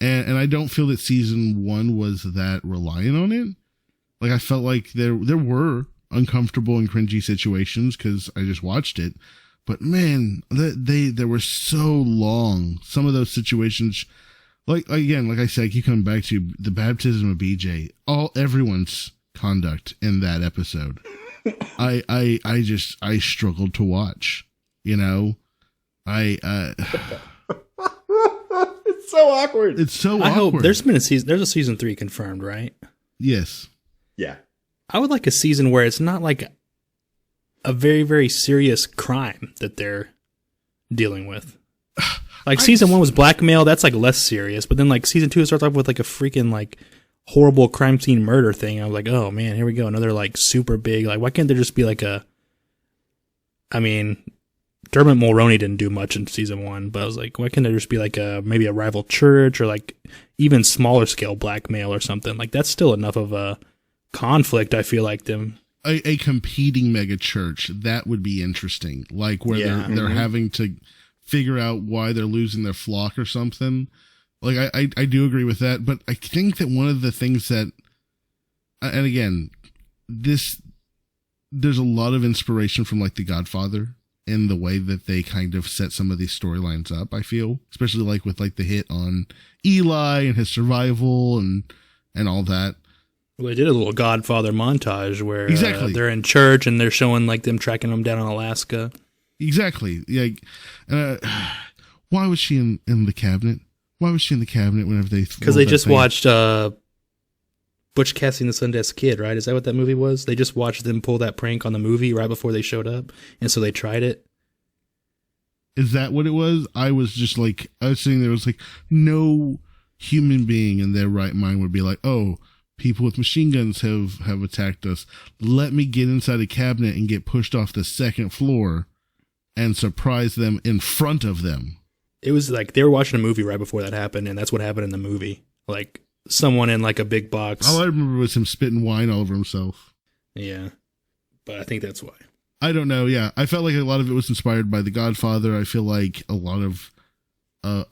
And I don't feel that season 1 was that reliant on it. Like I felt like there were uncomfortable and cringy situations because I just watched it. But man, they were so long. Some of those situations, like again, like I said, I keep coming back to the baptism of BJ. Everyone's conduct in that episode. I struggled to watch. You know, It's so awkward. it's so I awkward. hope there's a season 3 confirmed, right? Yes. Yeah. I would like a season where it's not like a very, very serious crime that they're dealing with. Like season 1 was blackmail, that's like less serious, but then like season 2 starts off with like a freaking like horrible crime scene murder thing. I was like, oh man, here we go, another like super big, like why can't there just be like I mean, Dermot Mulroney didn't do much in season 1, but I was like, why can't there just be like maybe a rival church or like even smaller scale blackmail or something? Like that's still enough of a conflict, I feel like them. A competing mega church, that would be interesting. Like where they're having to figure out why they're losing their flock or something. Like I do agree with that, but I think that one of the things that, and again, there's a lot of inspiration from like The Godfather in the way that they kind of set some of these storylines up, I feel, especially like with like the hit on Eli and his survival and all that. Well, they did a little Godfather montage where Exactly. they're in church and they're showing like them tracking them down in Alaska. Exactly. Like, why was she in the cabinet? Why was she in the cabinet whenever they? Because they just watched Butch Cassidy and the Sundance Kid, right? Is that what that movie was? They just watched them pull that prank on the movie right before they showed up, and so they tried it. Is that what it was? I was sitting there, was like, no human being in their right mind would be like, oh, people with machine guns have attacked us. Let me get inside a cabinet and get pushed off the second floor and surprise them in front of them. It was like they were watching a movie right before that happened, and that's what happened in the movie. Like someone in like a big box. All I remember was him spitting wine all over himself. Yeah, but I think that's why. I don't know. Yeah, I felt like a lot of it was inspired by The Godfather. I feel like a lot of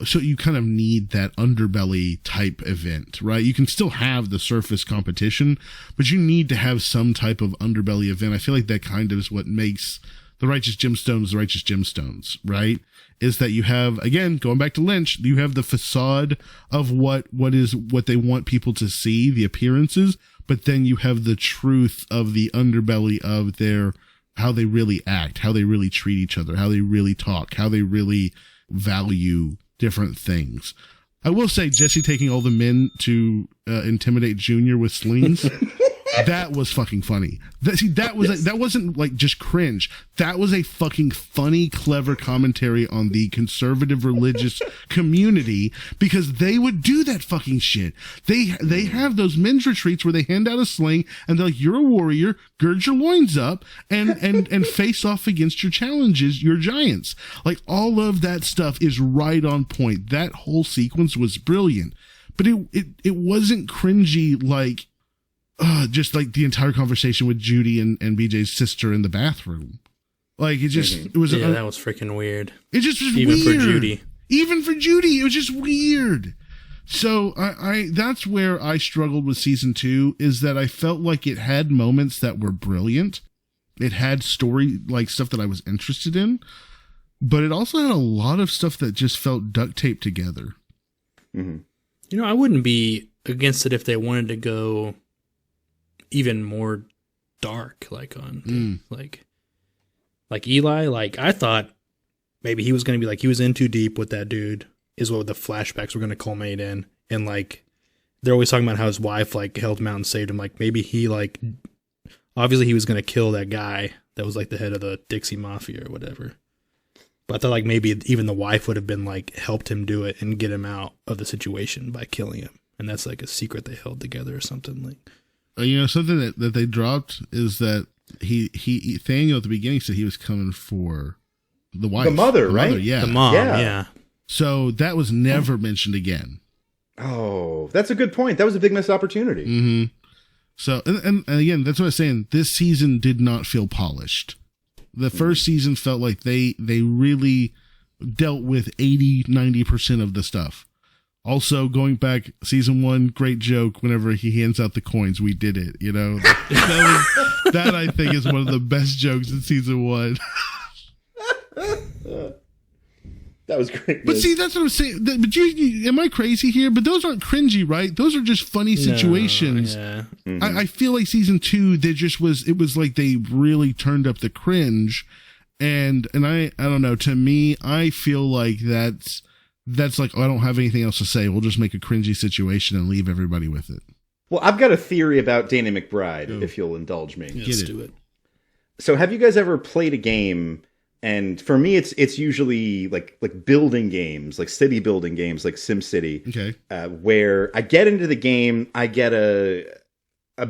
so you kind of need that underbelly type event, right? You can still have the surface competition, but you need to have some type of underbelly event. I feel like that kind of is what makes the Righteous Gemstones, right? Is that you have, again, going back to Lynch, you have the facade of what they want people to see, the appearances, but then you have the truth of the underbelly of how they really act, how they really treat each other, how they really talk, how they really value different things. I will say Jesse taking all the men to intimidate Junior with slings. That was fucking funny. That wasn't like just cringe. That was a fucking funny, clever commentary on the conservative religious community, because they would do that fucking shit. They have those men's retreats where they hand out a sling and they're like, you're a warrior, gird your loins up and face off against your challenges, your giants. Like, all of that stuff is right on point. That whole sequence was brilliant, but it wasn't cringy like, just like the entire conversation with Judy and BJ's sister in the bathroom. Like, it just, it was, that was freaking weird. It just was even weird. Even for Judy, it was just weird. So I that's where I struggled with season 2, is that I felt like it had moments that were brilliant. It had story, like stuff that I was interested in, but it also had a lot of stuff that just felt duct taped together. Mm-hmm. You know, I wouldn't be against it if they wanted to go even more dark, like on like Eli. Like, I thought maybe he was going to be like, he was in too deep with that dude, is what the flashbacks were going to culminate in. And like, they're always talking about how his wife like held him out and saved him. Like, maybe he like, obviously he was going to kill that guy that was like the head of the Dixie Mafia or whatever. But I thought like maybe even the wife would have been like, helped him do it and get him out of the situation by killing him. And that's like a secret they held together or something. Like, you know, something that they dropped is that he Nathaniel at the beginning said he was coming for the wife, the mother, right? Yeah, the mom, yeah. So that was never mentioned again. Oh, that's a good point. That was a big missed opportunity. Mm-hmm. So, and again, that's what I'm saying. This season did not feel polished. The first season felt like they really dealt with 80-90% of the stuff. Also, going back, season 1, great joke whenever he hands out the coins. We did it, you know. That I think is one of the best jokes in season 1. That was great. But see, that's what I'm saying. But you, am I crazy here? But those aren't cringy, right? Those are just funny situations. No, yeah. Mm-hmm. I feel like season 2, it was like they really turned up the cringe. And I don't know, to me, I feel like that's like, oh, I don't have anything else to say. We'll just make a cringy situation and leave everybody with it. Well, I've got a theory about Danny McBride, if you'll indulge me. Let's do it. So have you guys ever played a game, and for me it's usually like building games, like city building games, like SimCity, okay, where I get into the game, I get a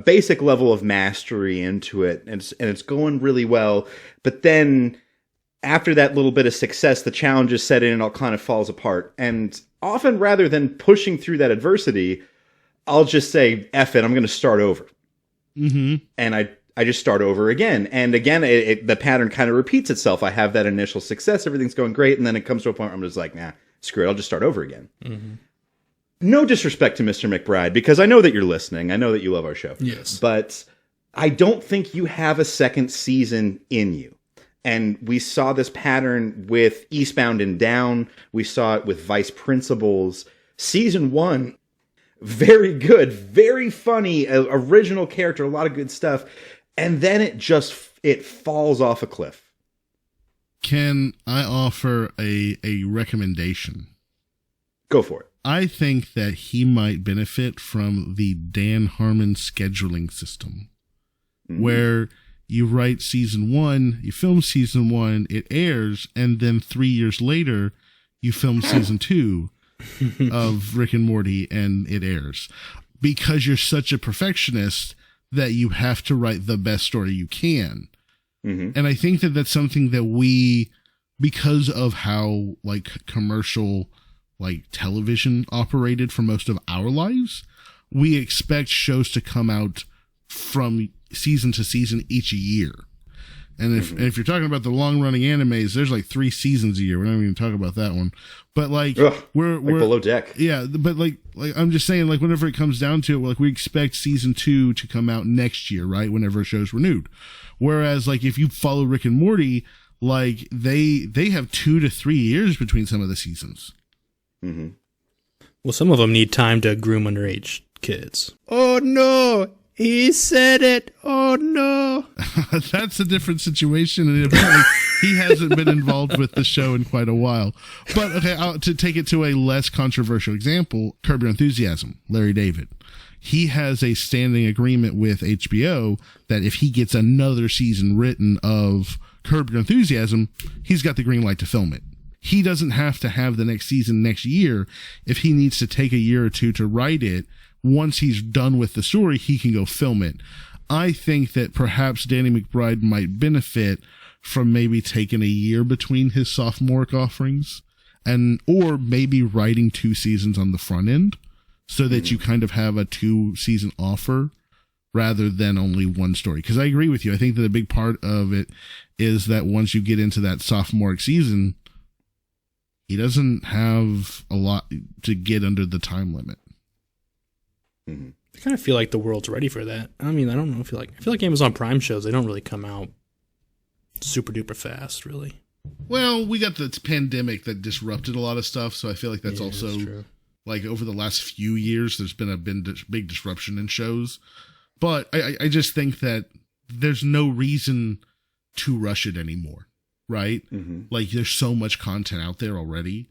basic level of mastery into it, and it's going really well, but then after that little bit of success, the challenges set in and it all kind of falls apart. And often, rather than pushing through that adversity, I'll just say, F it, I'm going to start over. Mm-hmm. And I just start over again. And again, the pattern kind of repeats itself. I have that initial success, everything's going great, and then it comes to a point where I'm just like, nah, screw it, I'll just start over again. Mm-hmm. No disrespect to Mr. McBride, because I know that you're listening. I know that you love our show. Yes. But I don't think you have a second season in you. And we saw this pattern with Eastbound and Down. We saw it with Vice Principals. Season 1, very good, very funny, original character, a lot of good stuff. And then it falls off a cliff. Can I offer a recommendation? Go for it. I think that he might benefit from the Dan Harmon scheduling system, where you write season 1, you film season 1, it airs, and then 3 years later, you film season 2 of Rick and Morty, and it airs. Because you're such a perfectionist that you have to write the best story you can. And I think that that's something that we, because of how like commercial like television operated for most of our lives, we expect shows to come out from season to season each year. And if you're talking about the long running animes, there's like 3 seasons a year. We're not even talking about that one. But like we're Below Deck. Yeah, but like I'm just saying, like whenever it comes down to it, like we expect season 2 to come out next year, right? Whenever a show's renewed. Whereas like if you follow Rick and Morty, like they have 2 to 3 years between some of the seasons. Well, some of them need time to groom underage kids. Oh no, he said it. Oh no. That's a different situation, and apparently he hasn't been involved with the show in quite a while. But okay, to take it to a less controversial example, Curb Your Enthusiasm, Larry David. He has a standing agreement with HBO that if he gets another season written of Curb Your Enthusiasm, he's got the green light to film it. He doesn't have to have the next season next year. If he needs to take a year or 2 to write it, once he's done with the story, he can go film it. I think that perhaps Danny McBride might benefit from maybe taking a year between his sophomore offerings, or maybe writing 2 seasons on the front end so that you kind of have a 2-season offer rather than only one story. Because I agree with you. I think that a big part of it is that once you get into that sophomore season, he doesn't have a lot to get under the time limit. I kind of feel like the world's ready for that. I mean, I don't know. I feel like Amazon Prime shows, they don't really come out super duper fast, really. Well, we got the pandemic that disrupted a lot of stuff, so I feel like that's also true. Like over the last few years, there's been a big disruption in shows. But I just think that there's no reason to rush it anymore, right? Like there's so much content out there already.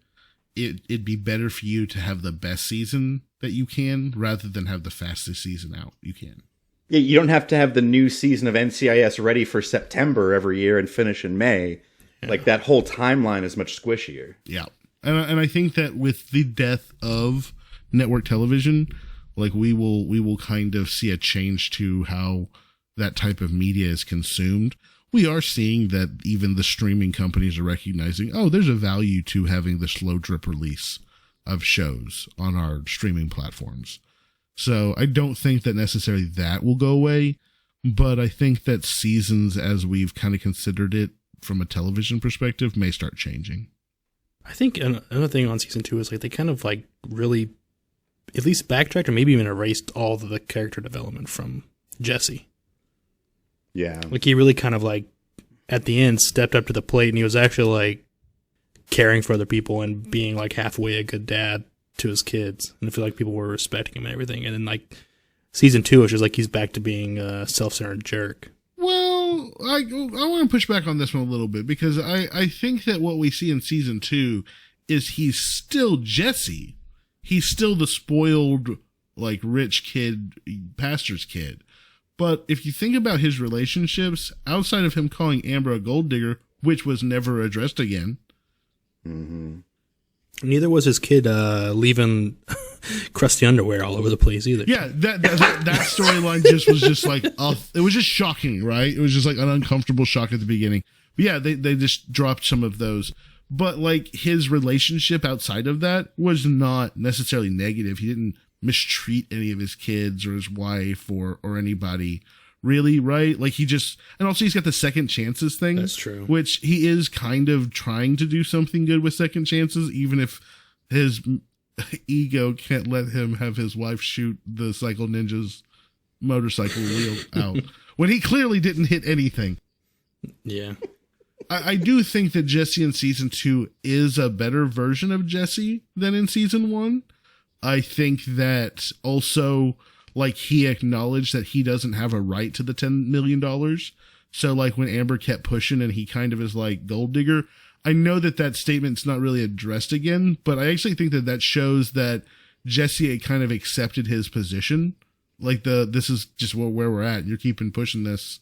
It'd be better for you to have the best season that you can rather than have the fastest season out you can. Yeah, you don't have to have the new season of NCIS ready for September every year and finish in May. Yeah. Like that whole timeline is much squishier. Yeah. And I think that with the death of network television, like we will kind of see a change to how that type of media is consumed. We are seeing that even the streaming companies are recognizing, there's a value to having the slow drip release of shows on our streaming platforms. So I don't think that necessarily that will go away, but I think that seasons, as we've kind of considered it from a television perspective, may start changing. I think another thing on season 2 is like they kind of like really at least backtracked or maybe even erased all of the character development from Jesse. Yeah. Like he really kind of like at the end stepped up to the plate and he was actually like caring for other people and being like halfway a good dad to his kids. And I feel like people were respecting him and everything. And then like season 2, it's just like he's back to being a self-centered jerk. Well, I want to push back on this one a little bit because I think that what we see in season 2 is he's still Jesse. He's still the spoiled, like, rich kid, pastor's kid. But if you think about his relationships, outside of him calling Amber a gold digger, which was never addressed again. Neither was his kid leaving crusty underwear all over the place either. Yeah, that storyline was just like, it was just shocking, right? It was just like an uncomfortable shock at the beginning. But yeah, they just dropped some of those. But like his relationship outside of that was not necessarily negative. He didn't mistreat any of his kids or his wife or anybody really, right? Like and also he's got the second chances thing. That's true. Which he is kind of trying to do something good with second chances, even if his ego can't let him have his wife shoot the Cycle Ninja's motorcycle wheel out when he clearly didn't hit anything. Yeah. I do think that Jesse in season 2 is a better version of Jesse than in season 1. I think that also, like, he acknowledged that he doesn't have a right to the $10 million. So, like, when Amber kept pushing and he kind of is like, gold digger, I know that statement's not really addressed again, but I actually think that shows that Jesse had kind of accepted his position. Like this is just where we're at. You're keeping pushing this,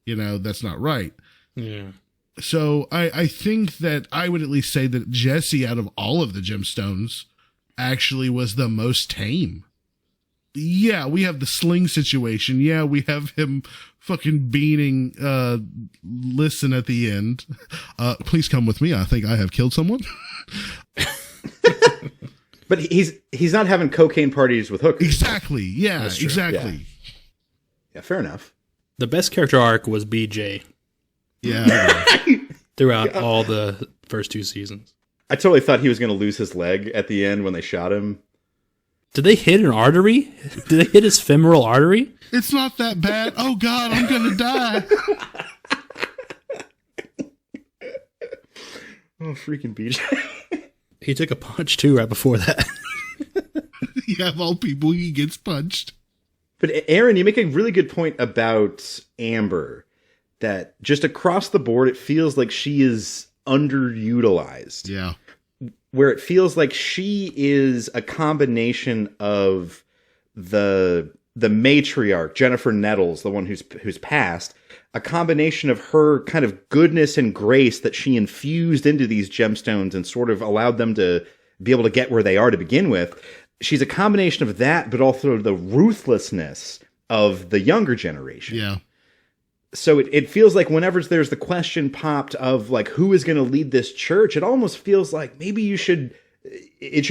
that's not right. Yeah. So I think that I would at least say that Jesse, out of all of the gemstones, actually was the most tame. Yeah, we have the sling situation. Yeah, we have him fucking beaning Listen at the end. Please come with me. I think I have killed someone. But he's not having cocaine parties with hookers. Exactly. Yeah, exactly. Yeah, fair enough. The best character arc was BJ. Yeah. Throughout all the first 2 seasons. I totally thought he was going to lose his leg at the end when they shot him. Did they hit an artery? Did they hit his femoral artery? It's not that bad. Oh, God, I'm going to die. Oh, freaking BJ. He took a punch, too, right before that. Yeah, of all people, he gets punched. But Aaron, you make a really good point about Amber. That just across the board, it feels like she is underutilized. Yeah. Where it feels like she is a combination of the matriarch, Jennifer Nettles, the one who's passed, a combination of her kind of goodness and grace that she infused into these gemstones and sort of allowed them to be able to get where they are to begin with. She's a combination of that, but also the ruthlessness of the younger generation. Yeah. So it feels like whenever there's the question popped of like, who is going to lead this church? It almost feels like maybe it should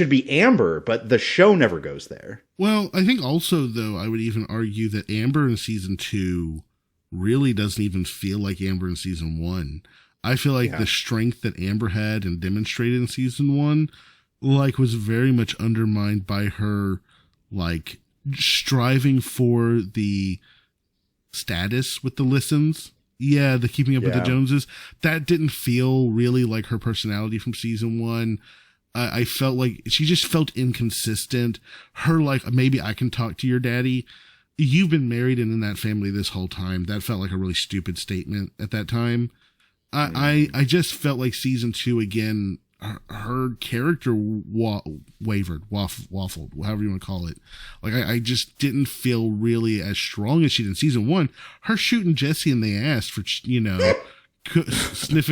be Amber, but the show never goes there. Well, I think also, though, I would even argue that Amber in season 2 really doesn't even feel like Amber in season 1. I feel like the strength that Amber had and demonstrated in season 1, like, was very much undermined by her, like, striving for the status with the Listens. Yeah, the keeping up with the Joneses. That didn't feel really like her personality from season 1. I felt like she just felt inconsistent. Her, like, maybe I can talk to your daddy. You've been married and in that family this whole time. That felt like a really stupid statement at that time. I just felt like season 2 again, her character wavered, waffled, however you want to call it. Like, I just didn't feel really as strong as she did in season 1. Her shooting Jesse in the ass for, sniffing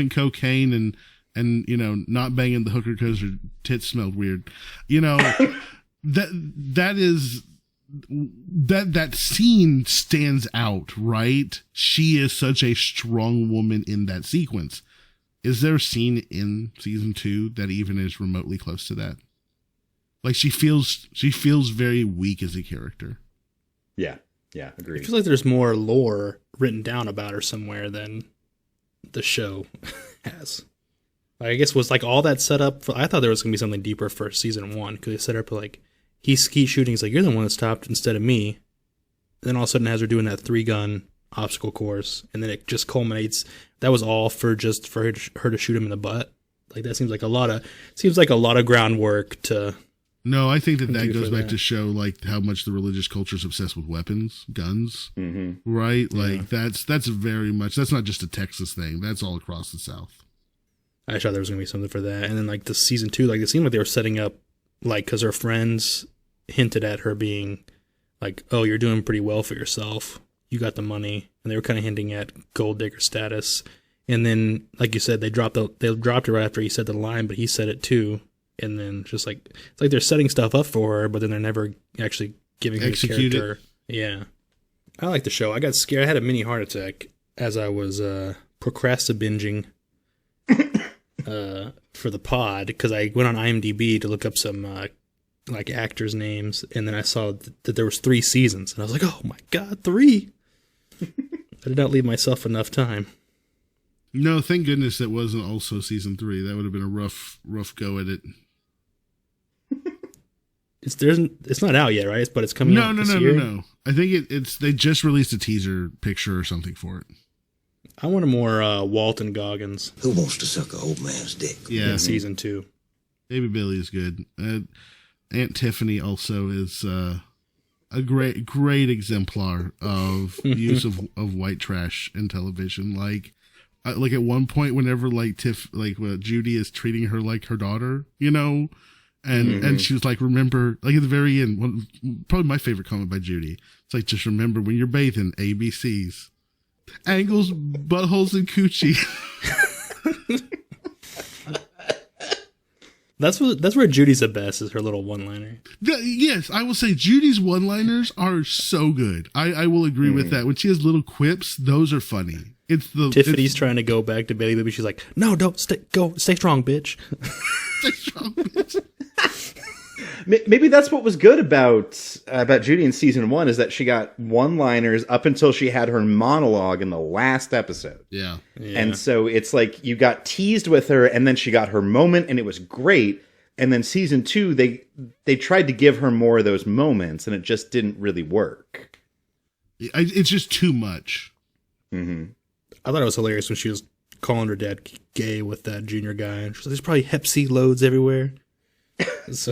cocaine and, not banging the hooker because her tits smelled weird. That scene stands out, right? She is such a strong woman in that sequence. Is there a scene in season 2 that even is remotely close to that? Like, she feels very weak as a character. Yeah, agreed. I feel like there's more lore written down about her somewhere than the show has. I guess was like all that set up for, I thought there was going to be something deeper for season 1 because they set up like he's shooting. He's like, you're the one that stopped instead of me. Then all of a sudden has her doing that 3-gun obstacle course, and then it just culminates. That was all for her to shoot him in the butt. Like that seems like a lot of groundwork to. No, I think that goes back to show like how much the religious culture is obsessed with weapons, guns, right? Like that's very much, that's not just a Texas thing. That's all across the South. I thought there was gonna be something for that, and then like the season 2, like it seemed like they were setting up, like because her friends hinted at her being like, "Oh, you're doing pretty well for yourself. You got the money," and they were kind of hinting at gold digger status. And then, like you said, they dropped it right after he said the line, but he said it too. And then just like it's like they're setting stuff up for her, but then they're never actually giving her the character. Yeah, I like the show. I got scared. I had a mini heart attack as I was procrastinating for the pod because I went on IMDb to look up some like actors' names, and then I saw that there was 3 seasons, and I was like, "Oh my god, 3!" I did not leave myself enough time. No, thank goodness that wasn't also season 3. That would have been a rough go at it. It's not out yet, right? But it's coming out this year? No. I think they just released a teaser picture or something for it. I want a more Walton Goggins. Who wants to suck an old man's dick? Yeah, in season 2. Baby Billy is good. Aunt Tiffany also is a great exemplar of use of white trash in television. Like, Like at one point, whenever like Judy is treating her like her daughter, you know, and she was like, remember, like at the very end, probably my favorite comment by Judy. It's like, just remember when you're bathing, ABCs, angles, buttholes, and coochie. That's where Judy's the best, is her little one-liner. Yes, I will say Judy's one-liners are so good. I will agree with that. When she has little quips, those are funny. Tiffany's trying to go back to Bailey, but she's like, "No, don't stay strong, bitch." Stay strong, bitch. Maybe that's what was good about Judy in season 1, is that she got one-liners up until she had her monologue in the last episode. Yeah. And so it's like you got teased with her, and then she got her moment, and it was great. And then season 2, they tried to give her more of those moments, and it just didn't really work. It's just too much. Mm-hmm. I thought it was hilarious when she was calling her dad gay with that junior guy, and she's like, "There's probably Hep C loads everywhere." So,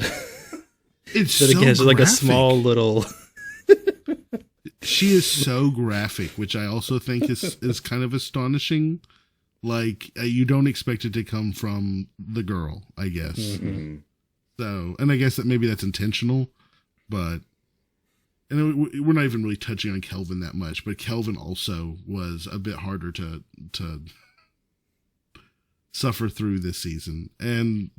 it's but so again, it's like a graphic. small little. She is so graphic, which I also think is kind of astonishing. Like, you don't expect it to come from the girl, I guess. Mm-hmm. So, and I guess that maybe that's intentional, but, and we're not even really touching on Kelvin that much, but Kelvin also was a bit harder to suffer through this season. And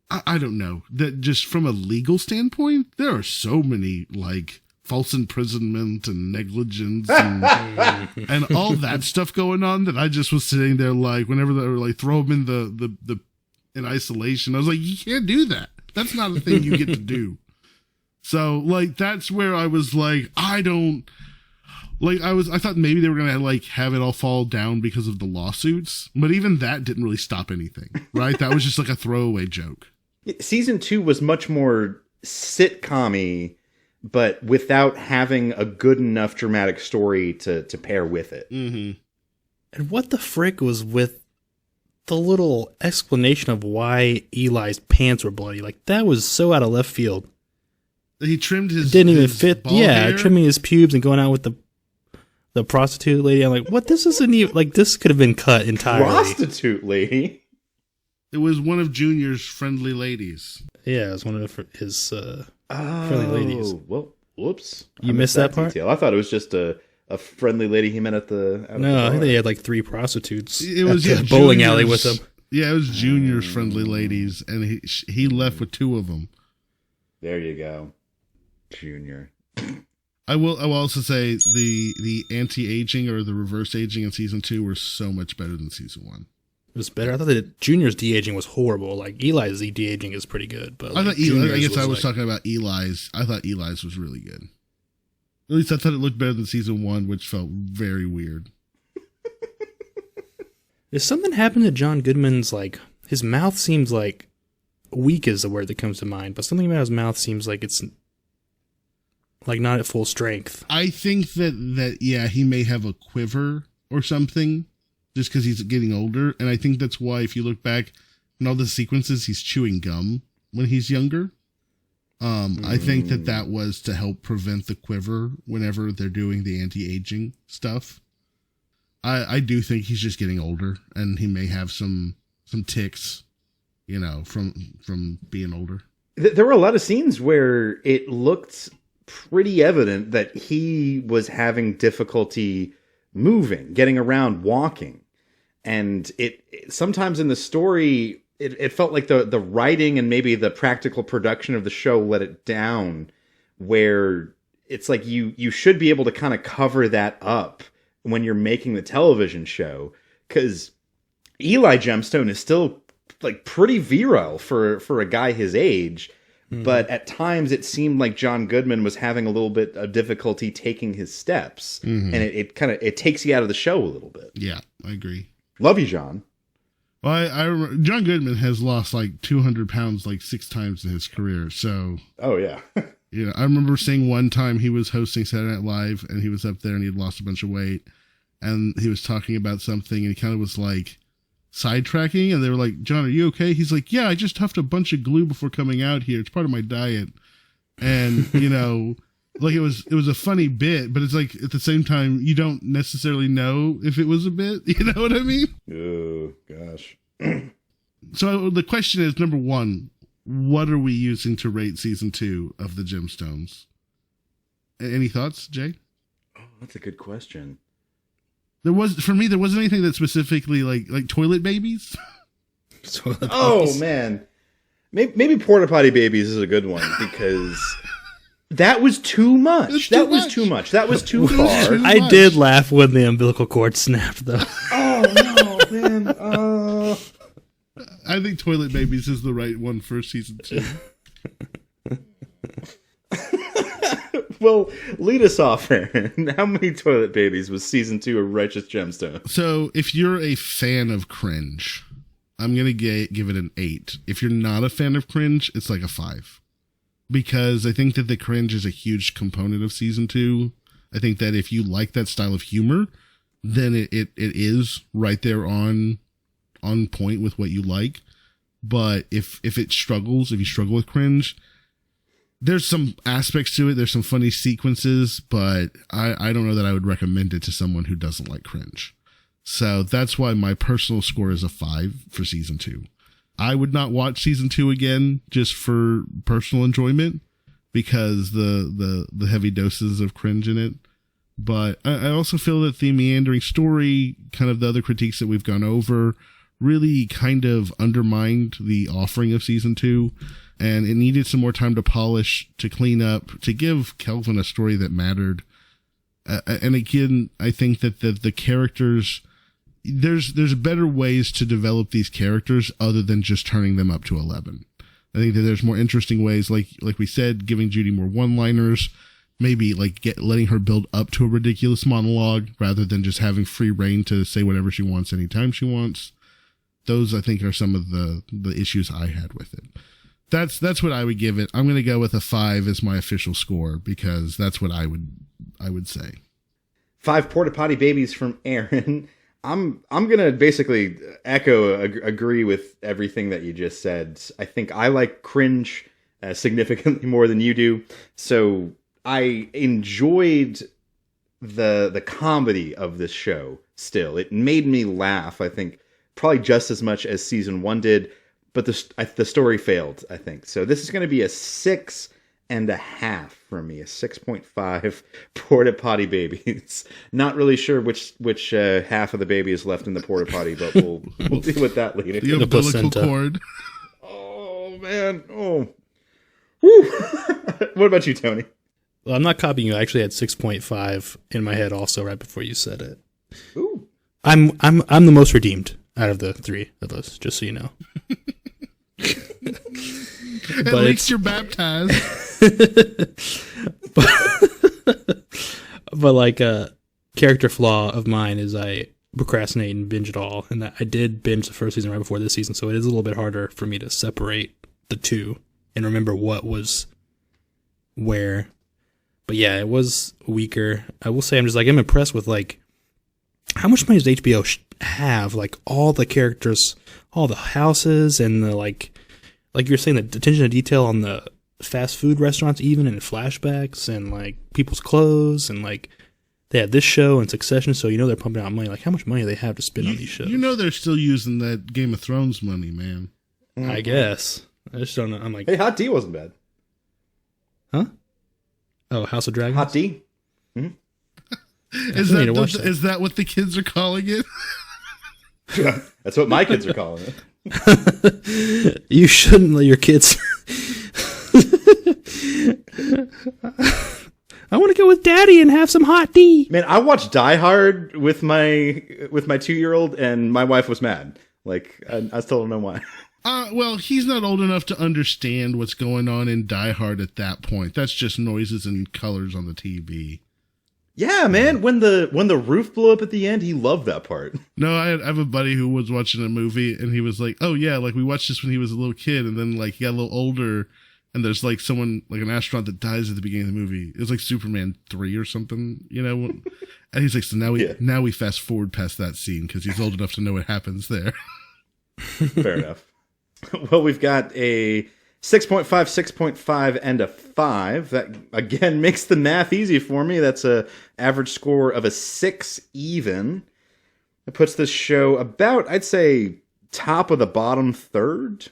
I don't know, that just from a legal standpoint, there are so many, like, false imprisonment and negligence and all that stuff going on that I just was sitting there like, whenever they were like, throw them in the in isolation, I was like, you can't do that. That's not a thing you get to do. So like, that's where I was like, I thought maybe they were going to like have it all fall down because of the lawsuits, but even that didn't really stop anything, right? That was just like a throwaway joke. Season 2 was much more sitcom-y, but without having a good enough dramatic story to pair with it. Mm-hmm. And what the frick was with the little explanation of why Eli's pants were bloody? Like, that was so out of left field. He trimmed his, it didn't even fit. hair. Trimming his pubes and going out with the prostitute lady. I'm like, what? This isn't even, like, this could have been cut entirely. Prostitute lady? It was one of Junior's friendly ladies. Yeah, it was one of his friendly ladies. Well, whoops. You missed that part? Detail. I thought it was just a friendly lady he met at the No, I think they had like 3 prostitutes. It was at the bowling alley with them. Yeah, it was Junior's friendly ladies, and he left with 2 of them. There you go, Junior. I will also say the anti-aging or the reverse aging in season 2 were so much better than season 1. It was better. I thought that Junior's de-aging was horrible. Like, Eli's de-aging is pretty good. But I like, thought Eli, I Junior's guess I was like, talking about Eli's. I thought Eli's was really good. At least I thought it looked better than season 1, which felt very weird. Is something happened to John Goodman's, like, his mouth seems like, weak is the word that comes to mind, but something about his mouth seems like it's, like, not at full strength. I think that yeah, he may have a quiver or something, just because he's getting older, and I think that's why, if you look back in all the sequences, he's chewing gum when he's younger. I think that was to help prevent the quiver whenever they're doing the anti-aging stuff. I do think he's just getting older, and he may have some tics, you know, from being older. There were a lot of scenes where it looked pretty evident that he was having difficulty moving, getting around, walking. And it sometimes in the story, it felt like the writing and maybe the practical production of the show let it down, where it's like you should be able to kind of cover that up when you're making the television show, because Eli Gemstone is still like pretty virile for a guy his age. But at times it seemed like John Goodman was having a little bit of difficulty taking his steps, and it takes you out of the show a little bit. Yeah, I agree. Love you, John. Well, I remember John Goodman has lost like 200 pounds like 6 times in his career. So, oh yeah, you know, I remember seeing one time he was hosting Saturday Night Live, and he was up there and he had lost a bunch of weight, and he was talking about something, and he kind of was like sidetracking, and they were like, "John, are you okay?" He's like, "Yeah, I just huffed a bunch of glue before coming out here. It's part of my diet." And you know, like it was a funny bit, but it's like at the same time you don't necessarily know if it was a bit. You know what I mean? Oh gosh. So the question is, number one, what are we using to rate season 2 of the Gemstones? Any thoughts, Jay? Oh, that's a good question. There wasn't anything that specifically like toilet babies. Oh man, maybe porta potty babies is a good one because that was too much. That was too much. That was too far. I did laugh when the umbilical cord snapped, though. Oh no, man. I think toilet babies is the right one for season 2. Well, lead us off, Aaron. How many toilet babies was season 2 of Righteous Gemstones? So, if you're a fan of cringe, I'm going to give it an 8. If you're not a fan of cringe, it's like a 5. Because I think that the cringe is a huge component of season 2. I think that if you like that style of humor, then it is right there on point with what you like. But if you struggle with cringe, there's some aspects to it. There's some funny sequences, but I don't know that I would recommend it to someone who doesn't like cringe. So that's why my personal score is a 5 for season 2. I would not watch season 2 again just for personal enjoyment because the heavy doses of cringe in it. But I also feel that the meandering story, kind of the other critiques that we've gone over, really kind of undermined the offering of season 2. And it needed some more time to polish, to clean up, to give Kelvin a story that mattered. And again, I think that the characters, there's better ways to develop these characters other than just turning them up to 11. I think that there's more interesting ways, like we said, giving Judy more one-liners, maybe like letting her build up to a ridiculous monologue rather than just having free reign to say whatever she wants anytime she wants. Those, I think, are some of the issues I had with it. That's what I would give it. I'm going to go with a 5 as my official score because that's what I would say. 5 porta potty babies from Aaron. I'm going to basically agree with everything that you just said. I think I like cringe significantly more than you do. So I enjoyed the comedy of this show still. It made me laugh, I think, probably just as much as season 1 did. But the story failed, I think. So this is going to be a 6.5 from me, a 6.5 porta potty babies. Not really sure which half of the baby is left in the porta potty, but we'll deal with that later. The umbilical cord. Oh man! Oh, whew. What about you, Tony? Well, I'm not copying you. I actually had 6.5 in my head also right before you said it. Ooh. I'm the most redeemed out of the 3 of us, just so you know. At least you're baptized. but like a character flaw of mine is I procrastinate and binge it all, and I did binge the first season right before this season, so it is a little bit harder for me to separate the two and remember what was where. But yeah, it was weaker. I will say I'm impressed with like how much money does HBO have? Like all the characters, all the houses, and the like you're saying, the attention to detail on the fast food restaurants, even in flashbacks, and like people's clothes, and like they had this show and Succession, so they're pumping out money. Like how much money do they have to spend on these shows? They're still using that Game of Thrones money, man. I guess. I just don't know. I'm like, hey, Hot D wasn't bad. Huh? Oh, House of Dragons. Hot D. Mm-hmm. Is that what the kids are calling it? That's what my kids are calling it. You shouldn't let your kids. I want to go with Daddy and have some hot D. Man, I watched Die Hard with my 2-year-old, and my wife was mad. Like, I still don't know why. Well, he's not old enough to understand what's going on in Die Hard at that point. That's just noises and colors on the TV. Yeah, man. When the roof blew up at the end, he loved that part. No, I have a buddy who was watching a movie, and he was like, "Oh yeah, like we watched this when he was a little kid, and then like he got a little older, and there's like someone like an astronaut that dies at the beginning of the movie. It was like Superman 3 or something, And he's like, so now we fast forward past that scene because he's old enough to know what happens there. Fair enough. Well, we've got a 6.5, 6.5, and a 5. That, again, makes the math easy for me. That's a average score of a 6 even. It puts this show about, I'd say, top of the bottom third.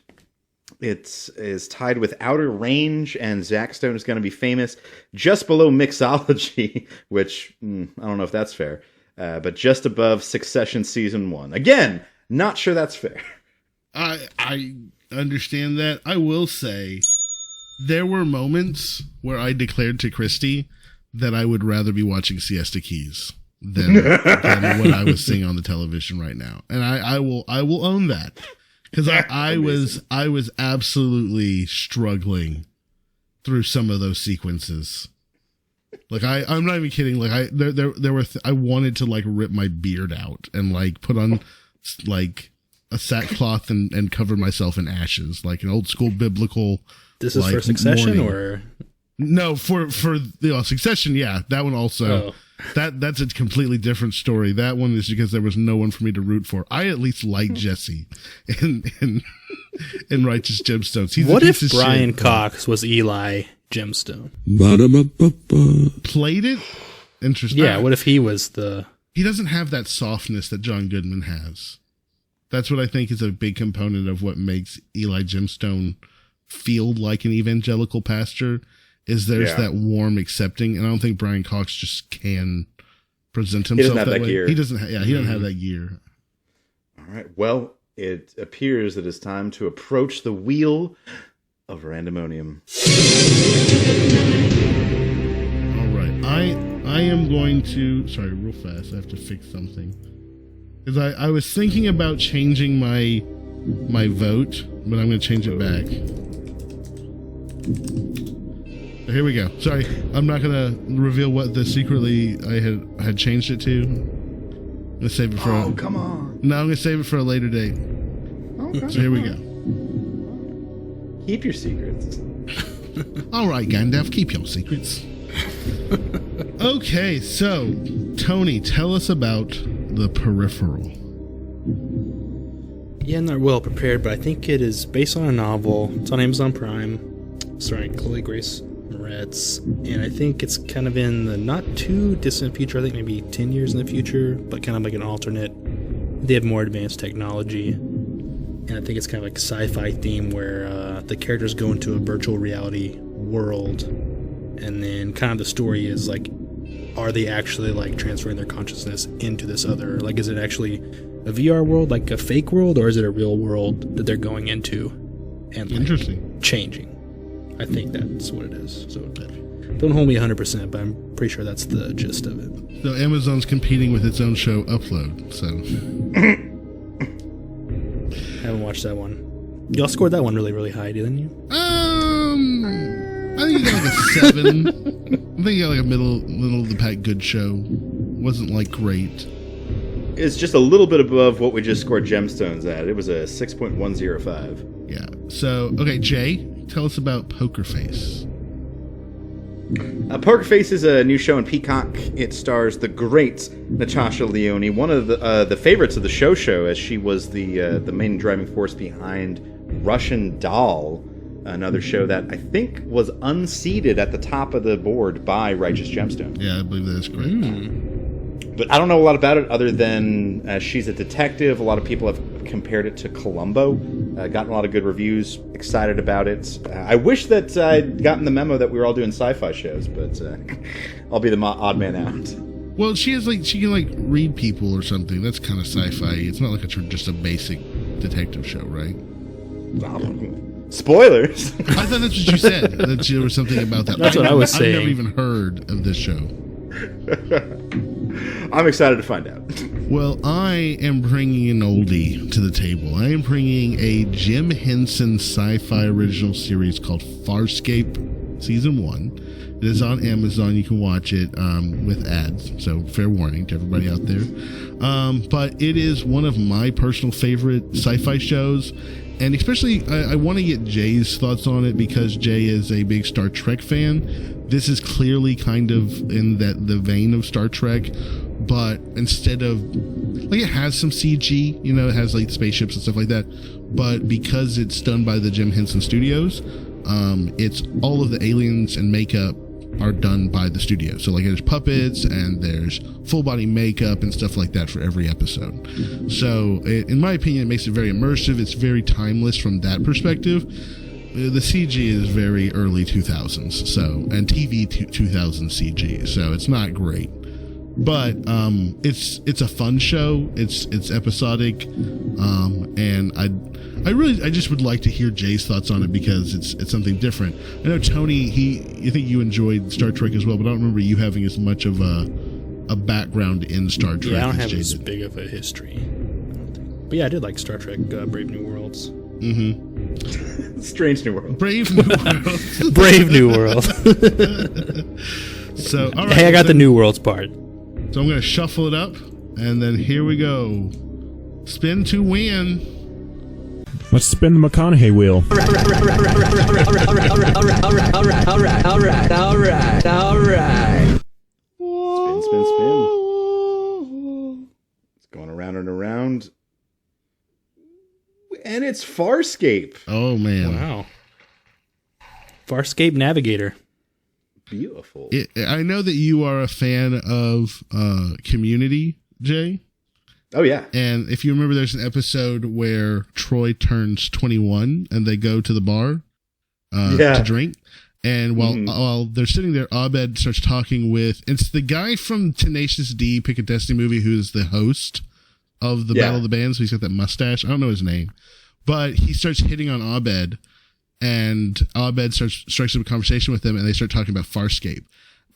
It is tied with Outer Range, and Zach Stone is going to be famous just below Mixology, which, I don't know if that's fair, but just above Succession Season 1. Again, not sure that's fair. I understand that. I will say there were moments where I declared to Christy that I would rather be watching Siesta Keys than what I was seeing on the television right now. And I will own that. Because I was absolutely struggling through some of those sequences. Like I'm not even kidding. Like there were I wanted to like rip my beard out and like put on like a sackcloth and cover myself in ashes, like an old school biblical. This is like, for Succession mourning. or no for Succession. Yeah, that one also. Oh. That's a completely different story. That one is because there was no one for me to root for. I at least like Jesse in Righteous Gemstones. He's what a if piece of Brian shit. Cox was Eli Gemstone? Played it? Interesting. Yeah, what if he was the... He doesn't have that softness that John Goodman has. That's what I think is a big component of what makes Eli Gemstone feel like an evangelical pastor. Is there's that warm accepting, and I don't think Brian Cox just can present himself that way. Gear. He doesn't. He doesn't have that gear. All right. Well, it appears it is time to approach the wheel of Randomonium. All right. I am going to. Sorry, real fast. I have to fix something. Because I was thinking about changing my vote, but I'm going to change it back. Here we go. Sorry, I'm not gonna reveal what the secretly I had changed it to. I'm gonna save it for. Oh, come on! No, I'm gonna save it for a later date. Okay. So here we go. Keep your secrets. All right, Gandalf, keep your secrets. Okay, so Tony, tell us about The Peripheral. Yeah, I'm not well prepared, but I think it is based on a novel. It's on Amazon Prime, starring Chloe Grace Moretz, and I think it's kind of in the not too distant future. I think maybe 10 years in the future, but kind of like an alternate. They have more advanced technology, and I think it's kind of like a sci-fi theme where the characters go into a virtual reality world, and then kind of the story is like, are they actually like transferring their consciousness into this other, like, is it actually a VR world, like a fake world, or is it a real world that they're going into and like Interesting. Changing? I think that's what it is. So don't hold me 100%, but I'm pretty sure that's the gist of it. So Amazon's competing with its own show, Upload. So I haven't watched that one. Y'all scored that one really, really high, didn't you? I think you got like a 7. I think you got like a middle of the pack good show. Wasn't like great. It's just a little bit above what we just scored Gemstones at. It was a 6.105. Yeah. So okay, Jay, tell us about Poker Face. Poker Face is a new show on Peacock. It stars the great Natasha Lyonne, one of the favorites of the show, as she was the main driving force behind Russian Doll, another show that I think was unseated at the top of the board by Righteous Gemstones. Yeah, I believe that is correct. But I don't know a lot about it other than she's a detective. A lot of people have compared it to Columbo. Gotten a lot of good reviews. Excited about it. I wish that I'd gotten the memo that we were all doing sci-fi shows, but I'll be the odd man out. Well, she can like read people or something. That's kind of sci-fi. It's not like just a basic detective show, right? Spoilers. I thought that's what you said. That there was something about that. That's what I was saying. I've never even heard of this show. I'm excited to find out. Well, I am bringing an oldie to the table. I am bringing a Jim Henson sci-fi original series called Farscape, Season 1. It is on Amazon. You can watch it with ads, so fair warning to everybody out there. But it is one of my personal favorite sci-fi shows, and especially I want to get Jay's thoughts on it because Jay is a big Star Trek fan. This is clearly kind of in the vein of Star Trek, but instead of Like, it has some CG, you know, it has like spaceships and stuff like that, but because it's done by the Jim Henson Studios, it's all of the aliens and makeup are done by the studio. So like there's puppets and there's full body makeup and stuff like that for every episode. So in my opinion, it makes it very immersive. It's very timeless from that perspective. The CG is very early 2000s, so, and TV 2000 CG, so it's not great. But it's a fun show. It's episodic, and I just would like to hear Jay's thoughts on it because it's something different. I know Tony, I think you enjoyed Star Trek as well, but I don't remember you having as much of a background in Star Trek. Yeah, I don't as have Jay as did. big of a history. I don't think. But yeah, I did like Star Trek: Brave New Worlds. Mm-hmm. Strange New World. Brave New World. Brave New World. So, all right. Hey, I got the New Worlds part. So I'm going to shuffle it up, and then here we go. Spin to win. Let's spin the McConaughey wheel. All right. Spin. It's going around and around. And it's Farscape. Oh, man. Wow. Farscape Navigator. Beautiful. I know that you are a fan of Community, Jay. Oh, yeah. And if you remember, there's an episode where Troy turns 21 and they go to the bar to drink. And while they're sitting there, Abed starts talking with, it's the guy from Tenacious D, Pick a Destiny movie, who's the host of the Battle of the Bands. So he's got that mustache. I don't know his name. But he starts hitting on Abed, and Abed strikes up a conversation with them, and they start talking about Farscape.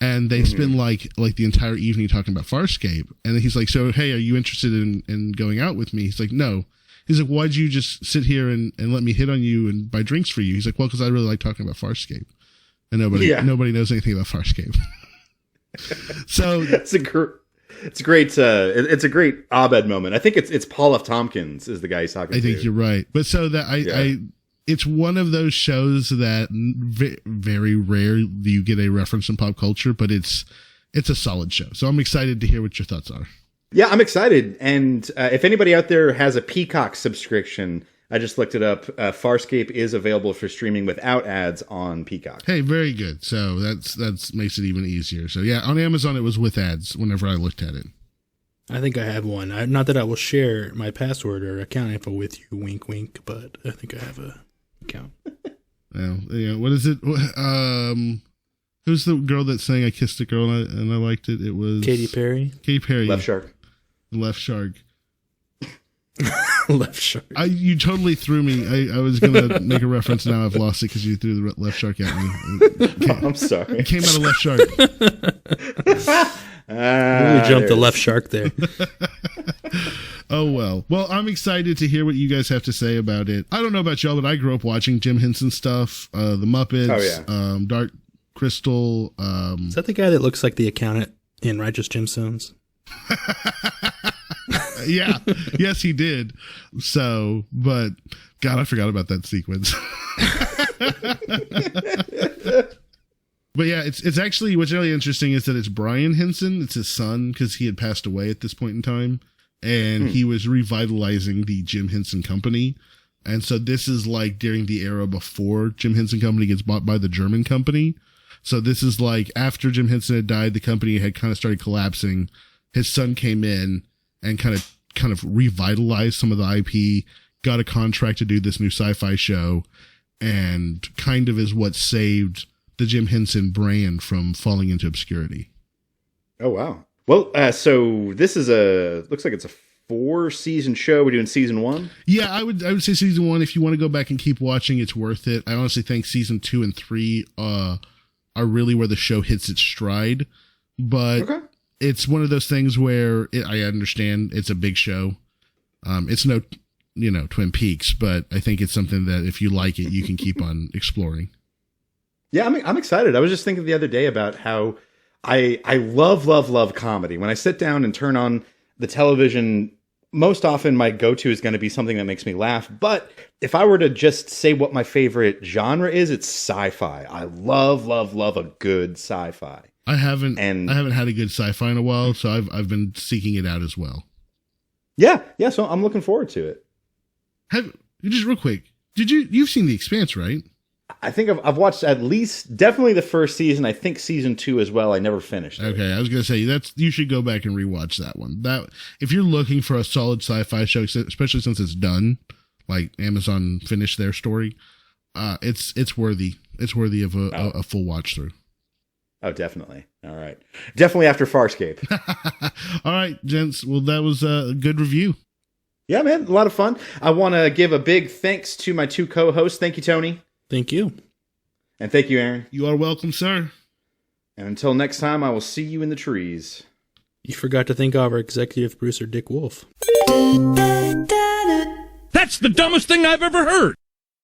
And they spend like the entire evening talking about Farscape. And then he's like, so, hey, are you interested in going out with me? He's like, no. He's like, why'd you just sit here and let me hit on you and buy drinks for you? He's like, well, because I really like talking about Farscape. And nobody knows anything about Farscape. So it's a great Abed moment. I think it's Paul F. Tompkins is the guy he's talking to. I think you're right. But so that it's one of those shows that very rare you get a reference in pop culture, but it's a solid show. So I'm excited to hear what your thoughts are. Yeah, I'm excited. And if anybody out there has a Peacock subscription, I just looked it up. Farscape is available for streaming without ads on Peacock. Hey, very good. So that's makes it even easier. So yeah, on Amazon it was with ads whenever I looked at it. I think I have one. Not that I will share my password or account info with you, wink, wink, but I think I have a account. Well, yeah, what is it? Who's the girl that sang "I Kissed a Girl" and I liked it? It was Katy Perry. Katy Perry. Left Shark. Left Shark. Left Shark. You totally threw me. I was gonna make a reference. Now I've lost it because you threw the Left Shark at me. I'm sorry. It came out of Left Shark. Really jumped the Left Shark there. Oh, well. Well, I'm excited to hear what you guys have to say about it. I don't know about y'all, but I grew up watching Jim Henson stuff, The Muppets, Dark Crystal. Is that the guy that looks like the accountant in Righteous Gemstones? Yeah. Yes, he did. So, but God, I forgot about that sequence. But yeah, it's actually, what's really interesting is that it's Brian Henson. It's his son, because he had passed away at this point in time. And he was revitalizing the Jim Henson Company. And so this is like during the era before Jim Henson Company gets bought by the German company. So this is like after Jim Henson had died, the company had kind of started collapsing. His son came in and kind of revitalized some of the IP, got a contract to do this new sci-fi show, and kind of is what saved the Jim Henson brand from falling into obscurity. Oh, wow. Well, so this is looks like it's a 4-season show. We're doing season 1? Yeah, I would say season 1. If you want to go back and keep watching, it's worth it. I honestly think season 2 and 3 are really where the show hits its stride. But it's one of those things where I understand it's a big show. It's no, Twin Peaks, but I think it's something that if you like it, you can keep on exploring. Yeah, I'm excited. I was just thinking the other day about how I love comedy. When I sit down and turn on the television, most often my go-to is going to be something that makes me laugh. But if I were to just say what my favorite genre is, it's sci-fi. I love a good sci-fi. I haven't had a good sci-fi in a while, so I've been seeking it out as well. Yeah. So I'm looking forward to it. Just real quick, you've seen The Expanse, right? I think I've watched definitely the first season. I think season 2 as well. I never finished it. Okay, I was gonna say you should go back and rewatch that one. That if you're looking for a solid sci-fi show, especially since it's done, like Amazon finished their story, it's worthy. It's worthy of a full watch through. Oh, definitely. All right, definitely after Farscape. All right, gents. Well, that was a good review. Yeah, man, a lot of fun. I want to give a big thanks to my 2 co-hosts. Thank you, Tony. Thank you. And thank you, Aaron. You are welcome, sir. And until next time, I will see you in the trees. You forgot to thank our executive producer, Dick Wolf. That's the dumbest thing I've ever heard.